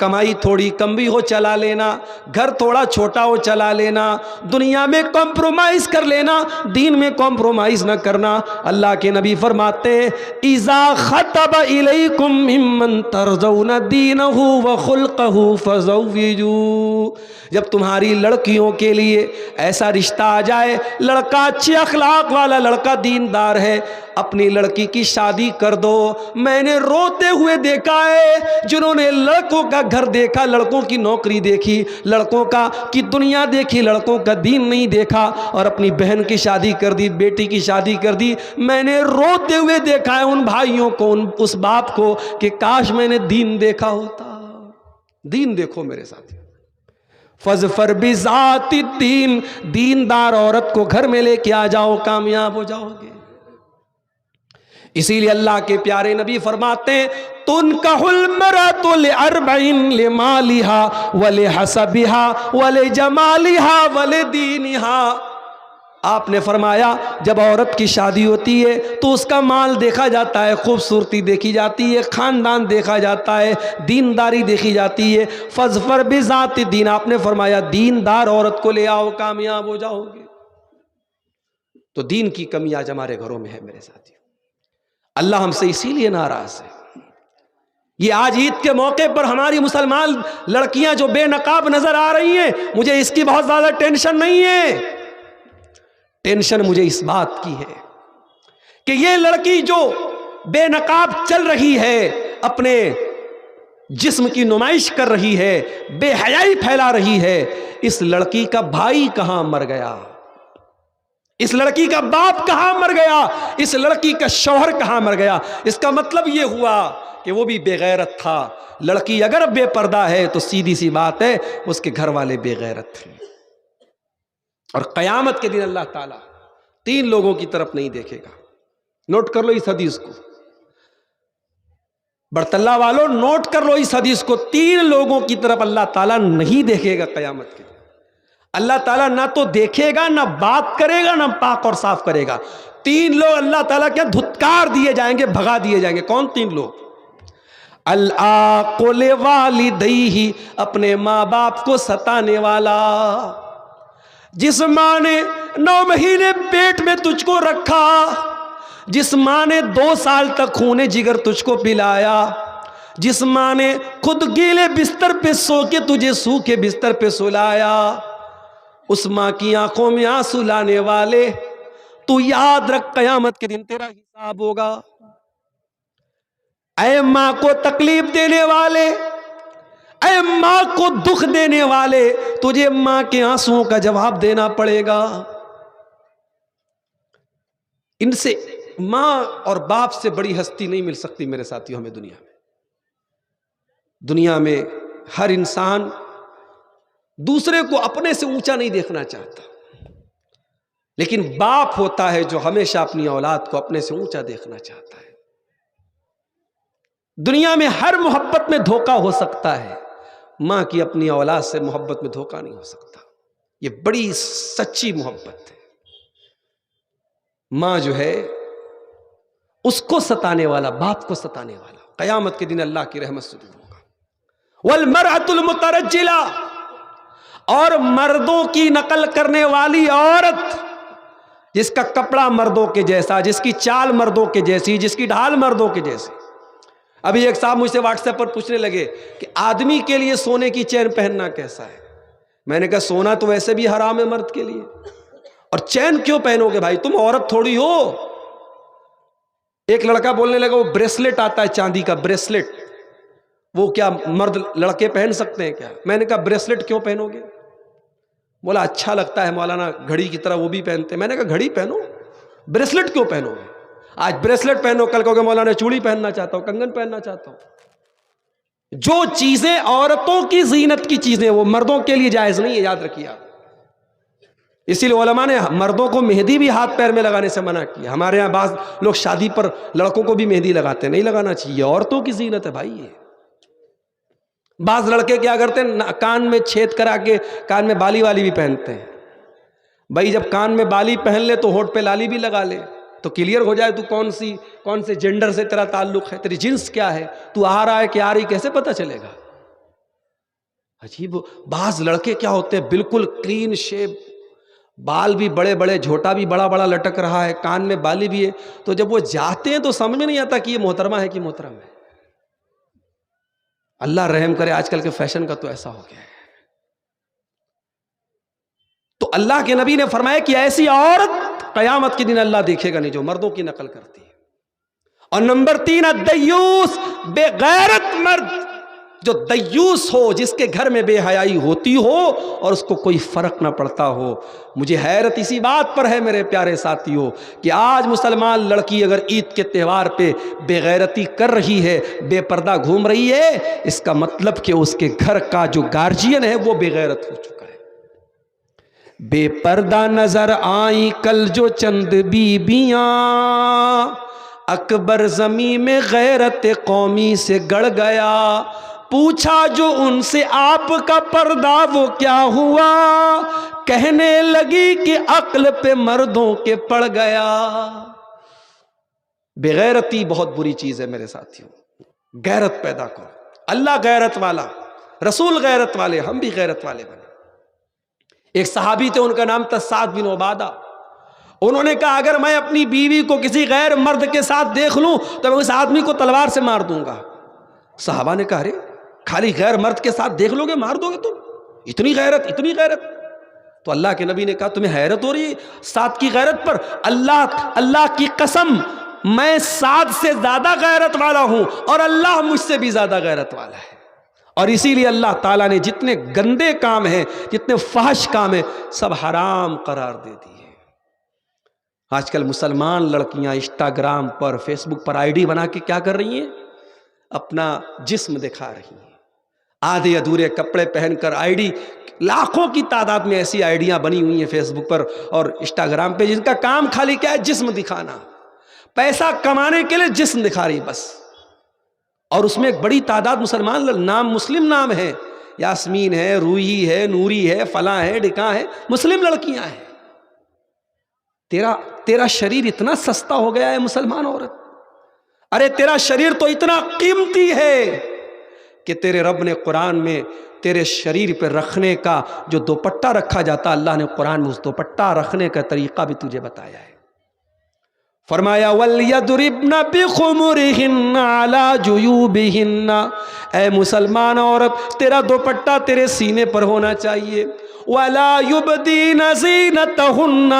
کمائی تھوڑی کم بھی ہو چلا لینا، گھر تھوڑا چھوٹا ہو چلا لینا، دنیا میں کمپرومائز کر لینا، دین میں کمپرومائز نہ کرنا۔ اللہ کے نبی فرماتے ہیں اذا خطب الیکم ممن ترضون دینہ وخلقہ فزوجوا، جب تمہاری لڑکیوں کے لیے ایسا رشتہ آ جائے، لڑکا اچھے اخلاق والا، لڑکا دیندار ہے، اپنی لڑکی کی شادی کر دو۔ میں نے روتے ہوئے دیکھا ہے جنہوں نے لڑکوں کا گھر دیکھا، لڑکوں کی نوکری دیکھی، لڑکوں کی دنیا دیکھی، لڑکوں کا دین نہیں دیکھا، اور اپنی بہن کی شادی کر دی، بیٹی کی شادی کر دی۔ میں نے روتے ہوئے دیکھا ہے ان بھائیوں کو، اس باپ کو، کہ کاش میں نے دین دیکھا ہوتا۔ دین دیکھو میرے ساتھ، فَاظْفَرْ بِذَاتِ الدِّین، دیندار عورت کو گھر میں لے کے آ جاؤ، کامیاب ہو جاؤ گے۔ اسی لیے اللہ کے پیارے نبی فرماتے ہیں تُنْكَحُ الْمَرْأَةُ لِأَرْبَعٍ لِمَالِهَا وَلِحَسَبِهَا وَلِجَمَالِهَا وَلِدِينِهَا۔ آپ نے فرمایا جب عورت کی شادی ہوتی ہے تو اس کا مال دیکھا جاتا ہے، خوبصورتی دیکھی جاتی ہے، خاندان دیکھا جاتا ہے، دینداری دیکھی جاتی ہے۔ فَاظْفَرْ بِذَاتِ الدِّین، آپ نے فرمایا دیندار عورت کو لے آؤ، کامیاب ہو جاؤ گے۔ تو دین کی کمی آج ہمارے گھروں میں ہے میرے ساتھیوں، اللہ ہم سے اسی لیے ناراض ہے۔ یہ آج عید کے موقع پر ہماری مسلمان لڑکیاں جو بے نقاب نظر آ رہی ہیں، مجھے اس کی بہت زیادہ ٹینشن نہیں ہے، ٹینشن مجھے اس بات کی ہے کہ یہ لڑکی جو بے نقاب چل رہی ہے، اپنے جسم کی نمائش کر رہی ہے، بے حیائی پھیلا رہی ہے، اس لڑکی کا بھائی کہاں مر گیا، اس لڑکی کا باپ کہاں مر گیا، اس لڑکی کا شوہر کہاں مر گیا؟ اس کا مطلب یہ ہوا کہ وہ بھی بے غیرت تھا۔ لڑکی اگر بے پردہ ہے تو سیدھی سی بات ہے اس کے گھر والے بے غیرت تھے، اور قیامت کے دن اللہ تعالیٰ 3 لوگوں کی طرف نہیں دیکھے گا۔ نوٹ کر لو اس حدیث کو، برطلہ والوں نوٹ کر لو اس حدیث کو، 3 لوگوں کی طرف اللہ تعالیٰ نہیں دیکھے گا قیامت کے دن۔ اللہ تعالیٰ نہ تو دیکھے گا، نہ بات کرے گا، نہ پاک اور صاف کرے گا۔ 3 لوگ اللہ تعالیٰ کے دھتکار دیے جائیں گے، بھگا دیے جائیں گے۔ کون 3 لوگ؟ العاق لوالدیہ، اپنے ماں باپ کو ستانے والا۔ جس ماں نے 9 مہینے پیٹ میں تجھ کو رکھا، جس ماں نے 2 سال تک خون جگر تجھ کو پلایا، جس ماں نے خود گیلے بستر پہ سو کے تجھے سوکھے بستر پہ سلایا، اس ماں کی آنکھوں میں آنسو لانے والے، تو یاد رکھ قیامت کے دن تیرا حساب ہوگا۔ اے ماں کو تکلیف دینے والے، اے ماں کو دکھ دینے والے، تجھے ماں کے آنسوؤں کا جواب دینا پڑے گا۔ ان سے، ماں اور باپ سے بڑی ہستی نہیں مل سکتی میرے ساتھیوں ہمیں دنیا میں۔ دنیا میں ہر انسان دوسرے کو اپنے سے اونچا نہیں دیکھنا چاہتا، لیکن باپ ہوتا ہے جو ہمیشہ اپنی اولاد کو اپنے سے اونچا دیکھنا چاہتا ہے۔ دنیا میں ہر محبت میں دھوکہ ہو سکتا ہے، ماں کی اپنی اولاد سے محبت میں دھوکہ نہیں ہو سکتا۔ یہ بڑی سچی محبت ہے۔ ماں جو ہے اس کو ستانے والا، باپ کو ستانے والا، قیامت کے دن اللہ کی رحمت سے دور ہوگا۔ والمرأة المترجلہ، اور مردوں کی نقل کرنے والی عورت، جس کا کپڑا مردوں کے جیسا، جس کی چال مردوں کے جیسی، جس کی ڈھال مردوں کے جیسی۔ ابھی ایک صاحب مجھ سے واٹس ایپ پر پوچھنے لگے کہ آدمی کے لیے سونے کی چین پہننا کیسا ہے؟ میں نے کہا سونا تو ویسے بھی حرام ہے مرد کے لیے، اور چین کیوں پہنو گے بھائی، تم عورت تھوڑی ہو۔ ایک لڑکا بولنے لگا وہ بریسلٹ آتا ہے چاندی کا بریسلٹ، وہ کیا مرد لڑکے پہن سکتے ہیں کیا؟ میں نے کہا بریسلٹ کیوں پہنو گے؟ بولا اچھا لگتا ہے مولانا، گھڑی کی طرح وہ بھی پہنتے ہیں۔ میں نے کہا گھڑی پہنو، بریسلٹ کیوں پہنو گے؟ آج بریسلٹ پہنو، کل کہو گے مولانا چوڑی پہننا چاہتا ہوں، کنگن پہننا چاہتا ہوں۔ جو چیزیں عورتوں کی زینت کی چیزیں وہ مردوں کے لیے جائز نہیں ہے، یاد رکھیے آپ۔ اسی لیے علماء نے مردوں کو مہندی بھی ہاتھ پیر میں لگانے سے منع کیا۔ ہمارے ہاں بعض لوگ شادی پر لڑکوں کو بھی مہندی لگاتے ہیں، نہیں لگانا چاہیے، عورتوں کی زینت ہے بھائی یہ۔ بعض لڑکے کیا کرتے ہیں، کان میں چھید کرا کے کان میں بالی والی بھی پہنتے ہیں۔ بھائی جب کان میں بالی پہن لے تو ہونٹ پہ لالی بھی لگا لے، تو کلیئر ہو جائے تو کون سے جینڈر سے تیرا تعلق ہے، تیری جنس کیا ہے، تو آ رہا ہے کہ آ رہی، کیسے پتہ چلے گا؟ عجیب۔ بعض لڑکے کیا ہوتے ہیں بالکل کلین شیپ، بال بھی بڑے بڑے، جھوٹا بھی بڑا بڑا لٹک رہا ہے، کان میں بالی بھی ہے، تو جب وہ جاتے ہیں تو سمجھ میں نہیں آتا کہ یہ محترمہ ہے کہ محترم ہے۔ اللہ رحم کرے، آج کل کے فیشن کا تو ایسا ہو گیا ہے۔ تو اللہ کے نبی نے فرمایا کہ ایسی عورت قیامت کے دن اللہ دیکھے گا نہیں جو مردوں کی نقل کرتی ہے۔ اور نمبر 3 الدیوس، بے غیرت مرد، جو دیوس ہو، جس کے گھر میں بے حیائی ہوتی ہو اور اس کو کوئی فرق نہ پڑتا ہو۔ مجھے حیرت اسی بات پر ہے میرے پیارے ساتھیوں کہ آج مسلمان لڑکی اگر عید کے تہوار پہ بے غیرتی کر رہی ہے، بے پردہ گھوم رہی ہے، اس کا مطلب کہ اس کے گھر کا جو گارجین ہے وہ بے غیرت ہو چکا ہے۔ بے پردہ نظر آئیں کل جو چند بیبیاں، اکبر زمین میں غیرت قومی سے گڑ گیا۔ پوچھا جو ان سے آپ کا پردہ وہ کیا ہوا، کہنے لگی کہ عقل پہ مردوں کے پڑ گیا۔ بے غیرتی بہت بری چیز ہے میرے ساتھیوں، غیرت پیدا کرو۔ اللہ غیرت والا، رسول غیرت والے، ہم بھی غیرت والے بنے۔ ایک صحابی تھے، ان کا نام تھا سعد بن عبادہ۔ انہوں نے کہا اگر میں اپنی بیوی کو کسی غیر مرد کے ساتھ دیکھ لوں تو میں اس آدمی کو تلوار سے مار دوں گا۔ صحابہ نے کہا ارے خالی غیر مرد کے ساتھ دیکھ لو گے مار دو گے تم؟ اتنی غیرت، اتنی غیرت؟ تو اللہ کے نبی نے کہا تمہیں حیرت ہو رہی ہے سعد کی غیرت پر؟ اللہ کی قسم، میں سعد سے زیادہ غیرت والا ہوں اور اللہ مجھ سے بھی زیادہ غیرت والا ہے۔ اور اسی لیے اللہ تعالیٰ نے جتنے گندے کام ہیں، جتنے فحش کام ہیں، سب حرام قرار دے دیے۔ آج کل مسلمان لڑکیاں انسٹاگرام پر، فیس بک پر آئی ڈی بنا کے کیا کر رہی ہیں؟ اپنا جسم دکھا رہی ہیں، آدھے ادھورے کپڑے پہن کر آئی ڈی، لاکھوں کی تعداد میں ایسی آئیڈیاں بنی ہوئی ہیں فیس بک پر اور انسٹاگرام پہ، جن کا کام خالی کیا ہے؟ جسم دکھانا، پیسہ کمانے کے لیے جسم دکھا رہی بس۔ اور اس میں ایک بڑی تعداد مسلمان نام مسلم نام ہے، یاسمین ہے، روحی ہے، نوری ہے، فلاں ہے، ڈکاں ہے، مسلم لڑکیاں ہیں. تیرا شریر اتنا سستا ہو گیا ہے مسلمان عورت. ارے تیرا شریر تو اتنا قیمتی ہے کہ تیرے رب نے قرآن میں تیرے شریر پہ رکھنے کا جو دوپٹہ رکھا جاتا، اللہ نے قرآن میں اس دوپٹہ رکھنے کا طریقہ بھی تجھے بتایا ہے. فرمایا وَلْيَضْرِبْنَ بِخُمُرِهِنَّ عَلَى جُيُوبِهِنَّ، اے مسلمان عورت تیرا دوپٹہ تیرے سینے پر ہونا چاہیے. وَلَا يُبْدِينَ زِينَتَهُنَّ،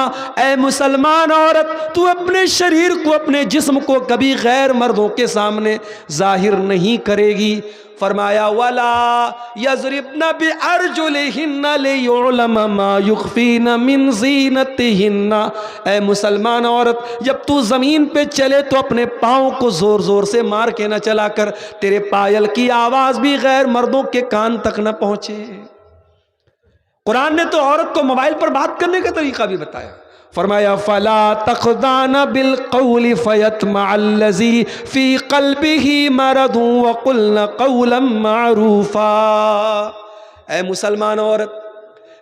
اے مسلمان عورت تو اپنے شریر کو، اپنے جسم کو کبھی غیر مردوں کے سامنے ظاہر نہیں کرے گی. فرمایا وَلَا يَضْرِبْنَ بِأَرْجُلِهِنَّ لِيُعْلَمَ مَا يُخْفِينَ مِنْ زِينَتِهِنَّ، اے مسلمان عورت جب تو زمین پہ چلے تو اپنے پاؤں کو زور زور سے مار کے نہ چلا کر، تیرے پایل کی آواز بھی غیر مردوں کے کان تک نہ پہنچے. قرآن نے تو عورت کو موبائل پر بات کرنے کا طریقہ بھی بتایا. فرمایا فَلَا تَخْضَعْنَ بِالْقَوْلِ فَيَطْمَعَ الَّذِي فِي قَلْبِهِ مَرَضٌ وَقُلْنَ قَوْلًا مَعْرُوفًا. اے مسلمان عورت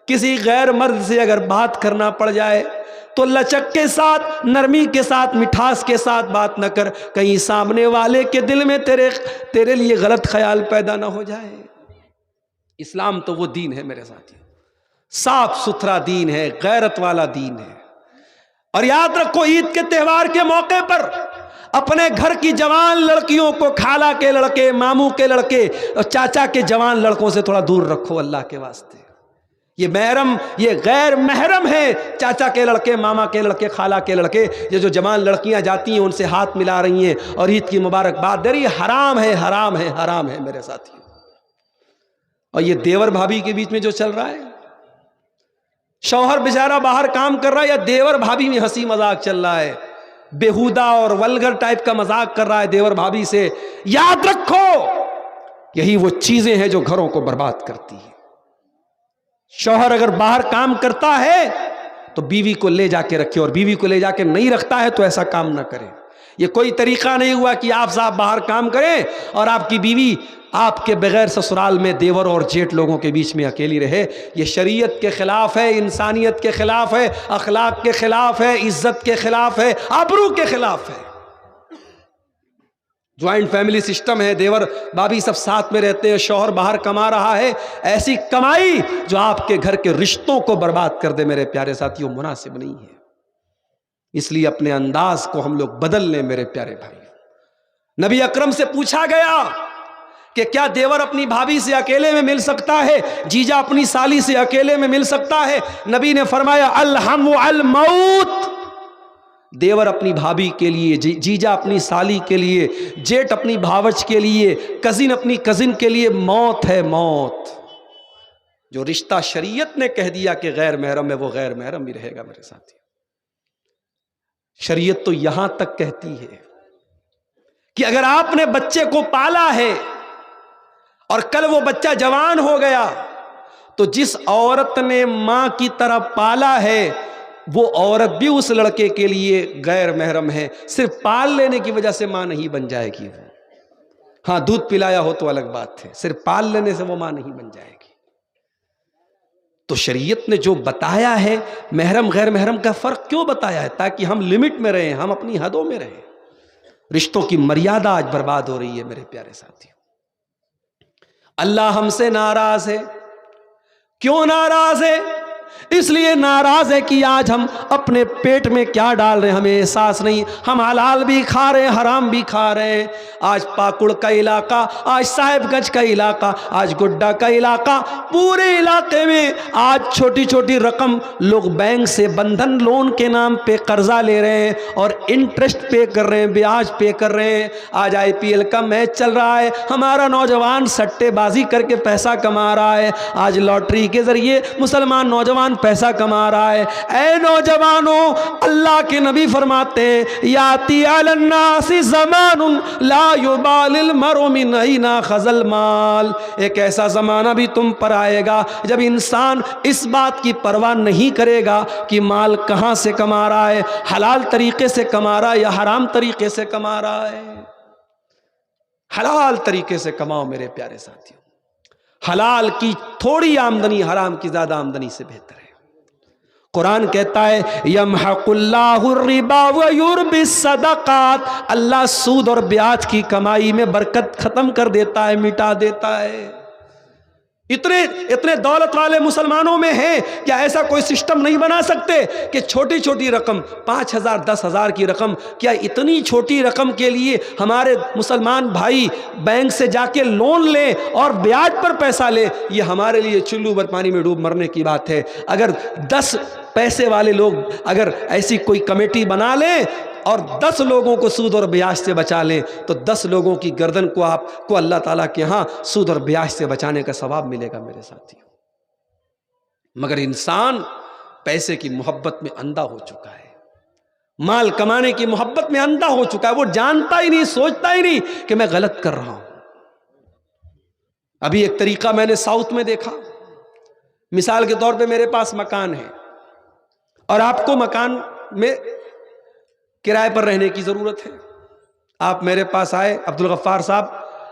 کسی غیر مرد سے اگر بات کرنا پڑ جائے تو لچک کے ساتھ، نرمی کے ساتھ، مٹھاس کے ساتھ بات نہ کر، کہیں سامنے والے کے دل میں تیرے لیے غلط خیال پیدا نہ ہو جائے. اسلام تو وہ دین ہے میرے ساتھی، صاف ستھرا دین ہے، غیرت والا دین ہے. اور یاد رکھو عید کے تہوار کے موقع پر اپنے گھر کی جوان لڑکیوں کو خالہ کے لڑکے، ماموں کے لڑکے اور چاچا کے جوان لڑکوں سے تھوڑا دور رکھو اللہ کے واسطے. یہ محرم، یہ غیر محرم ہے. چاچا کے لڑکے، ماما کے لڑکے، خالہ کے لڑکے، یہ جو جوان لڑکیاں جاتی ہیں ان سے ہاتھ ملا رہی ہیں اور عید کی مبارکباد دے رہی ہے، حرام ہے، حرام ہے، حرام ہے میرے ساتھی. اور یہ دیور بھابھی کے بیچ میں جو چل رہا ہے، شوہر بیچارہ باہر کام کر رہا ہے یا دیور بھابھی میں ہنسی مذاق چل رہا ہے، بےہودہ اور ولگر ٹائپ کا مذاق کر رہا ہے دیور بھابھی سے، یاد رکھو یہی وہ چیزیں ہیں جو گھروں کو برباد کرتی ہیں. شوہر اگر باہر کام کرتا ہے تو بیوی کو لے جا کے رکھے، اور بیوی کو لے جا کے نہیں رکھتا ہے تو ایسا کام نہ کرے. یہ کوئی طریقہ نہیں ہوا کہ آپ صاحب باہر کام کریں اور آپ کی بیوی آپ کے بغیر سسرال میں دیور اور جیٹ لوگوں کے بیچ میں اکیلی رہے. یہ شریعت کے خلاف ہے، انسانیت کے خلاف ہے، اخلاق کے خلاف ہے، عزت کے خلاف ہے، آبرو کے خلاف ہے. جوائنٹ فیملی سسٹم ہے، دیور بھابھی سب ساتھ میں رہتے ہیں، شوہر باہر کما رہا ہے، ایسی کمائی جو آپ کے گھر کے رشتوں کو برباد کر دے میرے پیارے ساتھیوں مناسب نہیں ہے. اس لیے اپنے انداز کو ہم لوگ بدل لیں میرے پیارے بھائی. نبی اکرم سے پوچھا گیا کہ کیا دیور اپنی بھابھی سے اکیلے میں مل سکتا ہے، جیجا اپنی سالی سے اکیلے میں مل سکتا ہے؟ نبی نے فرمایا الحم الموت. دیور اپنی بھابھی کے لیے، جیجا اپنی سالی کے لیے، جیٹ اپنی بھاوچ کے لیے، کزن اپنی کزن کے لیے موت ہے، موت. جو رشتہ شریعت نے کہہ دیا کہ غیر محرم ہے وہ غیر محرم بھی رہے گا میرے ساتھی. شریعت تو یہاں تک کہتی ہے کہ اگر آپ نے بچے کو پالا ہے اور کل وہ بچہ جوان ہو گیا تو جس عورت نے ماں کی طرح پالا ہے وہ عورت بھی اس لڑکے کے لیے غیر محرم ہے. صرف پال لینے کی وجہ سے ماں نہیں بن جائے گی وہ. ہاں دودھ پلایا ہو تو الگ بات ہے، صرف پال لینے سے وہ ماں نہیں بن جائے گی. تو شریعت نے جو بتایا ہے محرم غیر محرم کا فرق کیوں بتایا ہے؟ تاکہ ہم لمٹ میں رہیں، ہم اپنی حدوں میں رہیں. رشتوں کی مریادہ آج برباد ہو رہی ہے میرے پیارے ساتھیوں. اللہ ہم سے ناراض ہے. کیوں ناراض ہے؟ اس لیے ناراض ہے کہ آج ہم اپنے پیٹ میں کیا ڈال رہے ہیں ہمیں احساس نہیں. ہم حلال بھی کھا رہے ہیں، حرام بھی کھا رہے ہیں. آج پاکڑ کا علاقہ، آج صاحب گنج کا علاقہ، آج گڈا کا علاقہ، پورے علاقے میں آج چھوٹی چھوٹی رقم لوگ بینک سے بندھن لون کے نام پہ قرضہ لے رہے ہیں اور انٹرسٹ پے کر رہے ہیں، بیاج پے کر رہے ہیں. آج IPL کا میچ چل رہا ہے، ہمارا نوجوان سٹے بازی کر کے پیسہ کما رہا ہے. آج لاٹری کے ذریعے مسلمان نوجوان پیسہ کما رہا ہے. اے نوجوانوں، اللہ کے نبی فرماتے ہیں یاتی علی الناس زمان لا یبال المرء من این اخذ المال. ایک ایسا زمانہ بھی تم پر آئے گا جب انسان اس بات کی پرواہ نہیں کرے گا کہ مال کہاں سے کما رہا ہے، حلال طریقے سے کما رہا ہے یا حرام طریقے سے کما رہا ہے. حلال طریقے سے کماؤ میرے پیارے ساتھیوں. حلال کی تھوڑی آمدنی حرام کی زیادہ آمدنی سے بہتر ہے. قرآن کہتا ہے یمحق اللہ الربا ویربی الصدقات، اللہ سود اور بیاج کی کمائی میں برکت ختم کر دیتا ہے، مٹا دیتا ہے. اتنے دولت والے مسلمانوں میں ہیں، کیا ایسا کوئی سسٹم نہیں بنا سکتے کہ چھوٹی چھوٹی رقم 5,000 10,000 کی رقم، کیا اتنی چھوٹی رقم کے لیے ہمارے مسلمان بھائی بینک سے جا کے لون لیں اور بیاج پر پیسہ لیں؟ یہ ہمارے لیے چلو بھر پانی میں ڈوب مرنے کی بات ہے. اگر 10 پیسے والے لوگ اگر ایسی کوئی کمیٹی بنا لیں اور 10 لوگوں کو سود اور بیاج سے بچا لیں تو 10 لوگوں کی گردن کو آپ کو اللہ تعالیٰ کے ہاں سود اور بیاج سے بچانے کا ثواب ملے گا میرے ساتھیوں. مگر انسان پیسے کی محبت میں اندھا ہو چکا ہے، مال کمانے کی محبت میں اندھا ہو چکا ہے. وہ جانتا ہی نہیں، سوچتا ہی نہیں کہ میں غلط کر رہا ہوں. ابھی ایک طریقہ میں نے ساؤتھ میں دیکھا. مثال کے طور پہ میرے پاس مکان ہے اور آپ کو مکان میں کرائے پر رہنے کی ضرورت ہے. آپ میرے پاس آئے، عبدالغفار صاحب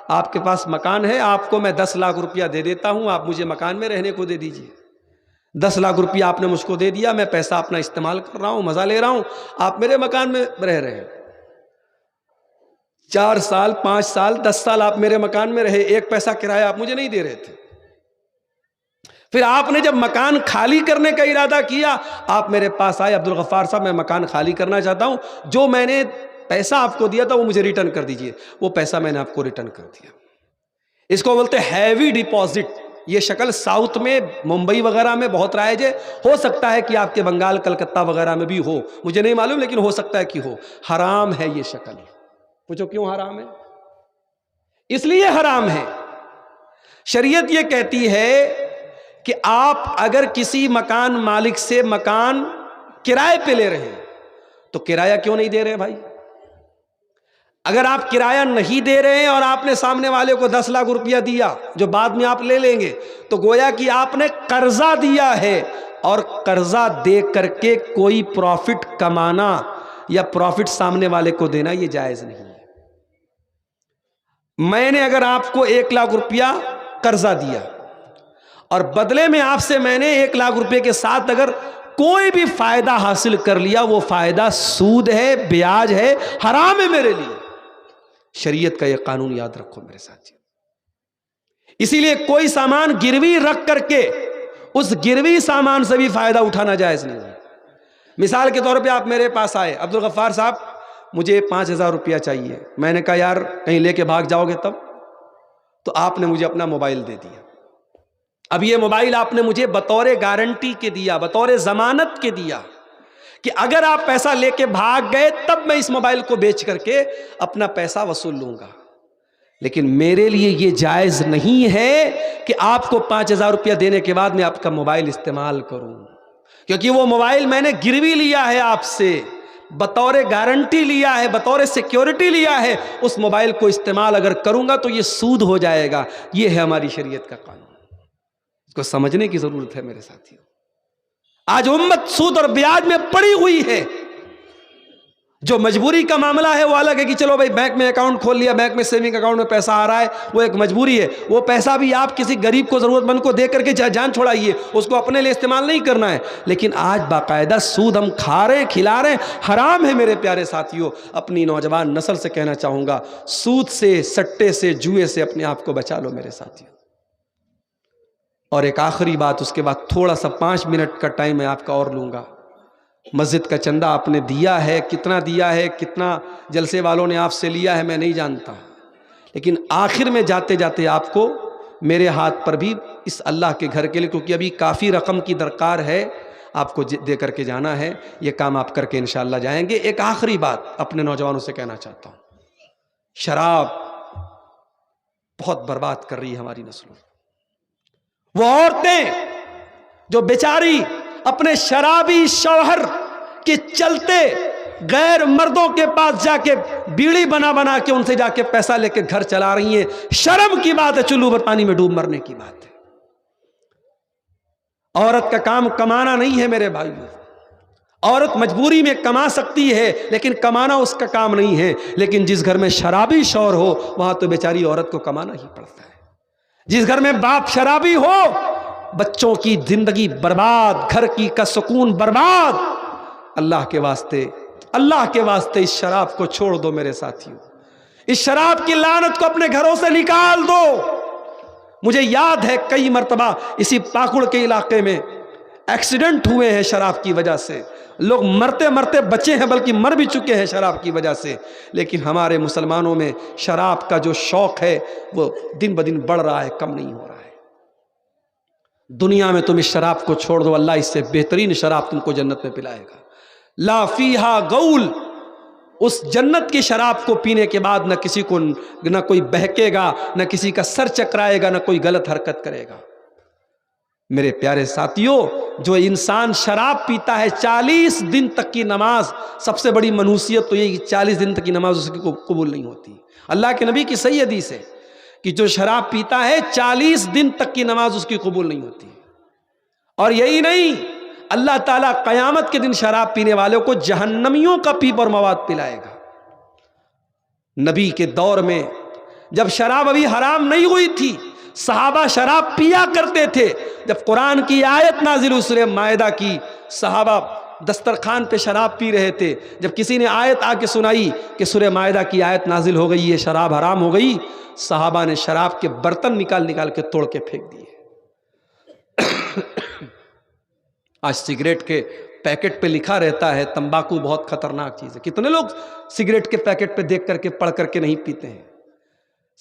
آپ کے پاس مکان ہے، آپ کو میں 10 لاکھ روپیہ دے دیتا ہوں، آپ مجھے مکان میں رہنے کو دے دیجئے. 10 لاکھ روپیہ آپ نے مجھ کو دے دیا، میں پیسہ اپنا استعمال کر رہا ہوں، مزہ لے رہا ہوں، آپ میرے مکان میں رہ رہے ہیں. 4 سال 5 سال 10 سال آپ میرے مکان میں رہے، ایک پیسہ کرایہ آپ مجھے نہیں دے رہے تھے. پھر آپ نے جب مکان خالی کرنے کا ارادہ کیا، آپ میرے پاس آئے، عبدالغفار صاحب میں مکان خالی کرنا چاہتا ہوں، جو میں نے پیسہ آپ کو دیا تھا وہ مجھے ریٹرن کر دیجئے. وہ پیسہ میں نے آپ کو ریٹرن کر دیا. اس کو بولتے ہیوی ڈیپازٹ. یہ شکل ساؤتھ میں ممبئی وغیرہ میں بہت رائج ہے، ہو سکتا ہے کہ آپ کے بنگال کلکتہ وغیرہ میں بھی ہو، مجھے نہیں معلوم، لیکن ہو سکتا ہے کہ ہو. حرام ہے یہ شکل. پوچھو کیوں حرام ہے؟ اس لیے حرام ہے، شریعت یہ کہتی ہے کہ آپ اگر کسی مکان مالک سے مکان کرائے پہ لے رہے ہیں تو کرایہ کیوں نہیں دے رہے بھائی؟ اگر آپ کرایہ نہیں دے رہے ہیں اور آپ نے سامنے والے کو 10 لاکھ روپیہ دیا جو بعد میں آپ لے لیں گے، تو گویا کہ آپ نے قرضہ دیا ہے، اور قرضہ دے کر کے کوئی پروفٹ کمانا یا پروفٹ سامنے والے کو دینا یہ جائز نہیں ہے. میں نے اگر آپ کو 1 لاکھ روپیہ قرضہ دیا اور بدلے میں آپ سے میں نے 1 لاکھ روپے کے ساتھ اگر کوئی بھی فائدہ حاصل کر لیا، وہ فائدہ سود ہے، بیاج ہے، حرام ہے میرے لیے. شریعت کا یہ قانون یاد رکھو میرے ساتھ. اسی لیے کوئی سامان گروی رکھ کر کے اس گروی سامان سے بھی فائدہ اٹھانا جائز نہیں ہے. مثال کے طور پہ آپ میرے پاس آئے، عبدالغفار صاحب مجھے 5,000 روپیہ چاہیے. میں نے کہا یار کہیں لے کے بھاگ جاؤ گے تب، تو آپ نے مجھے اپنا موبائل دے دیا. اب یہ موبائل آپ نے مجھے بطور گارنٹی کے دیا، بطور ضمانت کے دیا کہ اگر آپ پیسہ لے کے بھاگ گئے تب میں اس موبائل کو بیچ کر کے اپنا پیسہ وصول لوں گا. لیکن میرے لیے یہ جائز نہیں ہے کہ آپ کو 5,000 روپیہ دینے کے بعد میں آپ کا موبائل استعمال کروں، کیونکہ وہ موبائل میں نے گروی لیا ہے، آپ سے بطور گارنٹی لیا ہے، بطور سیکیورٹی لیا ہے. اس موبائل کو استعمال اگر کروں گا تو یہ سود ہو جائے گا. یہ ہے ہماری شریعت کا قانون. اس کو سمجھنے کی ضرورت ہے میرے ساتھیوں. آج امت سود اور بیاج میں پڑی ہوئی ہے. جو مجبوری کا معاملہ ہے وہ الگ ہے کہ چلو بھائی بینک میں اکاؤنٹ کھول لیا، بینک میں سیونگ اکاؤنٹ میں پیسہ آ رہا ہے، وہ ایک مجبوری ہے. وہ پیسہ بھی آپ کسی غریب کو، ضرورت مند کو دے کر کے جان چھوڑائیے، اس کو اپنے لیے استعمال نہیں کرنا ہے. لیکن آج باقاعدہ سود ہم کھا رہے ہیں، کھلا رہے ہیں، حرام ہے میرے پیارے ساتھیوں. اپنی نوجوان نسل سے کہنا چاہوں گا، سود سے، سٹے سے، جوئے سے اپنے آپ کو بچا لو میرے ساتھیوں. اور ایک آخری بات، اس کے بعد تھوڑا سا 5 منٹ کا ٹائم میں آپ کا اور لوں گا. مسجد کا چندہ آپ نے دیا ہے، کتنا دیا ہے، کتنا جلسے والوں نے آپ سے لیا ہے میں نہیں جانتا، لیکن آخر میں جاتے جاتے آپ کو میرے ہاتھ پر بھی اس اللہ کے گھر کے لیے، کیونکہ ابھی کافی رقم کی درکار ہے، آپ کو دے کر کے جانا ہے. یہ کام آپ کر کے انشاءاللہ جائیں گے. ایک آخری بات اپنے نوجوانوں سے کہنا چاہتا ہوں، شراب بہت برباد کر رہی ہے ہماری نسلوں. وہ عورتیں جو بیچاری اپنے شرابی شوہر کے چلتے غیر مردوں کے پاس جا کے بیڑی بنا بنا کے ان سے جا کے پیسہ لے کے گھر چلا رہی ہیں، شرم کی بات ہے، چلو بھر پانی میں ڈوب مرنے کی بات ہے. عورت کا کام کمانا نہیں ہے میرے بھائیوں، عورت مجبوری میں کما سکتی ہے لیکن کمانا اس کا کام نہیں ہے، لیکن جس گھر میں شرابی شوہر ہو وہاں تو بیچاری عورت کو کمانا ہی پڑتا ہے۔ جس گھر میں باپ شرابی ہو بچوں کی زندگی برباد، گھر کی کا سکون برباد۔ اللہ کے واسطے اس شراب کو چھوڑ دو میرے ساتھیوں، اس شراب کی لعنت کو اپنے گھروں سے نکال دو۔ مجھے یاد ہے کئی مرتبہ اسی پاکڑ کے علاقے میں ایکسیڈنٹ ہوئے ہیں شراب کی وجہ سے، لوگ مرتے مرتے بچے ہیں بلکہ مر بھی چکے ہیں شراب کی وجہ سے، لیکن ہمارے مسلمانوں میں شراب کا جو شوق ہے وہ دن بدن بڑھ رہا ہے، کم نہیں ہو رہا ہے۔ دنیا میں تم اس شراب کو چھوڑ دو، اللہ اس سے بہترین شراب تم کو جنت میں پلائے گا۔ لا فیہا غول، اس جنت کی شراب کو پینے کے بعد نہ کسی کو نہ کوئی بہکے گا، نہ کسی کا سر چکرائے گا، نہ کوئی غلط حرکت کرے گا۔ میرے پیارے ساتھیوں، جو انسان شراب پیتا ہے 40 دن تک کی نماز، سب سے بڑی منحوسیت تو یہ کہ 40 دن تک کی نماز اس کی قبول نہیں ہوتی۔ اللہ کے نبی کی صحیح حدیث ہے کہ جو شراب پیتا ہے 40 دن تک کی نماز اس کی قبول نہیں ہوتی۔ اور یہی نہیں، اللہ تعالیٰ قیامت کے دن شراب پینے والوں کو جہنمیوں کا پیپ اور مواد پلائے گا۔ نبی کے دور میں جب شراب ابھی حرام نہیں ہوئی تھی، صحابہ شراب پیا کرتے تھے۔ جب قرآن کی آیت نازل ہوئی سورہ مائدہ کی، صحابہ دسترخوان پہ شراب پی رہے تھے۔ جب کسی نے آیت آ کے سنائی کہ سورہ مائدہ کی آیت نازل ہو گئی ہے، شراب حرام ہو گئی، صحابہ نے شراب کے برتن نکال کے توڑ کے پھینک دیے۔ آج سگریٹ کے پیکٹ پہ لکھا رہتا ہے تمباکو بہت خطرناک چیز ہے۔ کتنے لوگ سگریٹ کے پیکٹ پہ دیکھ کر کے پڑھ کر کے نہیں پیتے ہیں؟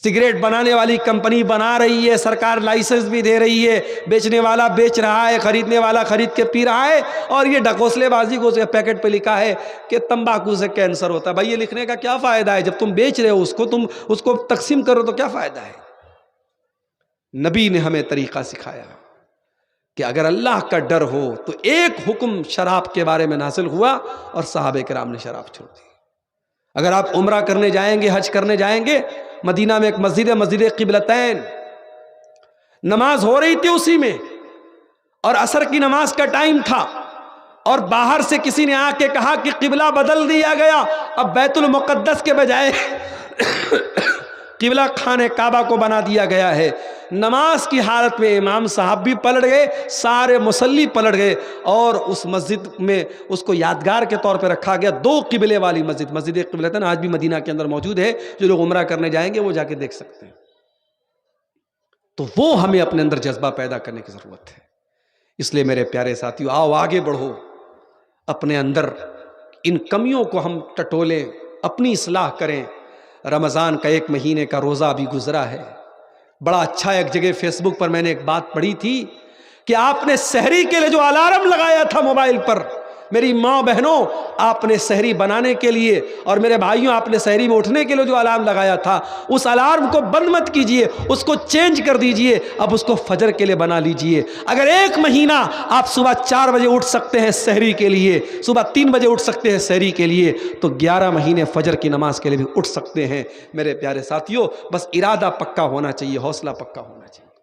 سگریٹ بنانے والی کمپنی بنا رہی ہے، سرکار لائسنس بھی دے رہی ہے، بیچنے والا بیچ رہا ہے، خریدنے والا خرید کے پی رہا ہے، اور یہ ڈھکوسلے بازی کو پیکٹ پہ لکھا ہے کہ تمباکو سے کینسر ہوتا ہے۔ بھائی یہ لکھنے کا کیا فائدہ ہے؟ جب تم بیچ رہے ہو تم اس کو تقسیم کرو تو کیا فائدہ ہے؟ نبی نے ہمیں طریقہ سکھایا کہ اگر اللہ کا ڈر ہو تو ایک حکم شراب کے بارے میں نازل ہوا اور صحابہ کرام نے شراب چھوڑ دی۔ اگر آپ عمرہ کرنے جائیں گے، حج کرنے جائیں گے، مدینہ میں ایک مسجد ہے، مسجد قبلتین، نماز ہو رہی تھی اسی میں، اور عصر کی نماز کا ٹائم تھا، اور باہر سے کسی نے آ کے کہا کہ قبلہ بدل دیا گیا، اب بیت المقدس کے بجائے قبلہ خانہ کعبہ کو بنا دیا گیا ہے۔ نماز کی حالت میں امام صاحب بھی پلٹ گئے، سارے مصلی پلٹ گئے، اور اس مسجد میں اس کو یادگار کے طور پہ رکھا گیا۔ 2 قبلے والی مسجد، مسجد قبلتین آج بھی مدینہ کے اندر موجود ہے، جو لوگ عمرہ کرنے جائیں گے وہ جا کے دیکھ سکتے ہیں۔ تو وہ ہمیں اپنے اندر جذبہ پیدا کرنے کی ضرورت ہے۔ اس لیے میرے پیارے ساتھیو، آؤ آگے بڑھو، اپنے اندر ان کمیوں کو ہم ٹٹولیں، اپنی اصلاح کریں۔ رمضان کا 1 مہینے کا روزہ ابھی گزرا ہے۔ بڑا اچھا ایک جگہ فیس بک پر میں نے ایک بات پڑھی تھی کہ آپ نے سحری کے لیے جو الارم لگایا تھا موبائل پر، میری ماں بہنوں، آپ نے سحری بنانے کے لیے، اور میرے بھائیوں آپ نے سحری میں اٹھنے کے لیے جو الارم لگایا تھا، اس الارم کو بند مت کیجئے، اس کو چینج کر دیجئے، اب اس کو فجر کے لیے بنا لیجئے۔ اگر 1 مہینہ آپ صبح 4 بجے اٹھ سکتے ہیں سحری کے لیے، صبح 3 بجے اٹھ سکتے ہیں سحری کے لیے، تو 11 مہینے فجر کی نماز کے لیے بھی اٹھ سکتے ہیں۔ میرے پیارے ساتھیوں، بس ارادہ پکا ہونا چاہیے، حوصلہ پکا ہونا چاہیے۔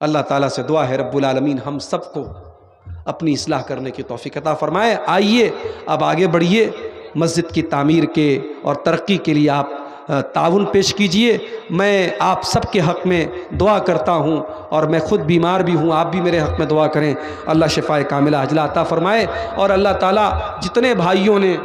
اللہ تعالیٰ سے دعا ہے رب العالمین ہم سب کو اپنی اصلاح کرنے کی توفیق عطا فرمائے۔ آئیے اب آگے بڑھیے، مسجد کی تعمیر کے اور ترقی کے لیے آپ تعاون پیش کیجئے۔ میں آپ سب کے حق میں دعا کرتا ہوں، اور میں خود بیمار بھی ہوں، آپ بھی میرے حق میں دعا کریں، اللہ شفائے کاملہ عاجلہ عطا فرمائے۔ اور اللہ تعالیٰ جتنے بھائیوں نے،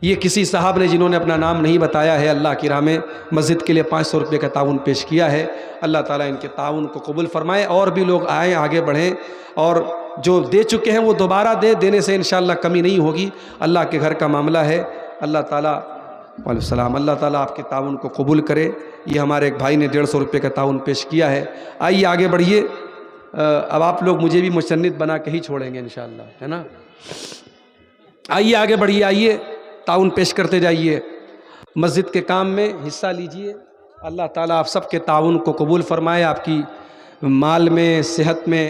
یہ کسی صاحب نے جنہوں نے اپنا نام نہیں بتایا ہے، اللہ کی راہ میں مسجد کے لیے 500 روپے کا تعاون پیش کیا ہے، اللہ تعالیٰ ان کے تعاون کو قبول فرمائے۔ اور بھی لوگ آئیں، آگے بڑھیں، اور جو دے چکے ہیں وہ دوبارہ دینے سے انشاءاللہ کمی نہیں ہوگی۔ اللہ کے گھر کا معاملہ ہے۔ اللہ تعالیٰ وعلیکم السلام، اللہ تعالیٰ آپ کے تعاون کو قبول کرے۔ یہ ہمارے ایک بھائی نے 150 روپے کا تعاون پیش کیا ہے۔ آئیے آگے بڑھیے۔ اب آپ لوگ مجھے بھی مسند بنا کے ہی چھوڑیں گے انشاءاللہ، ہے نا؟ آئیے آگے بڑھیے، آئیے تعاون پیش کرتے جائیے، مسجد کے کام میں حصہ لیجئے۔ اللہ تعالیٰ آپ سب کے تعاون کو قبول فرمائے، آپ کی مال میں، صحت میں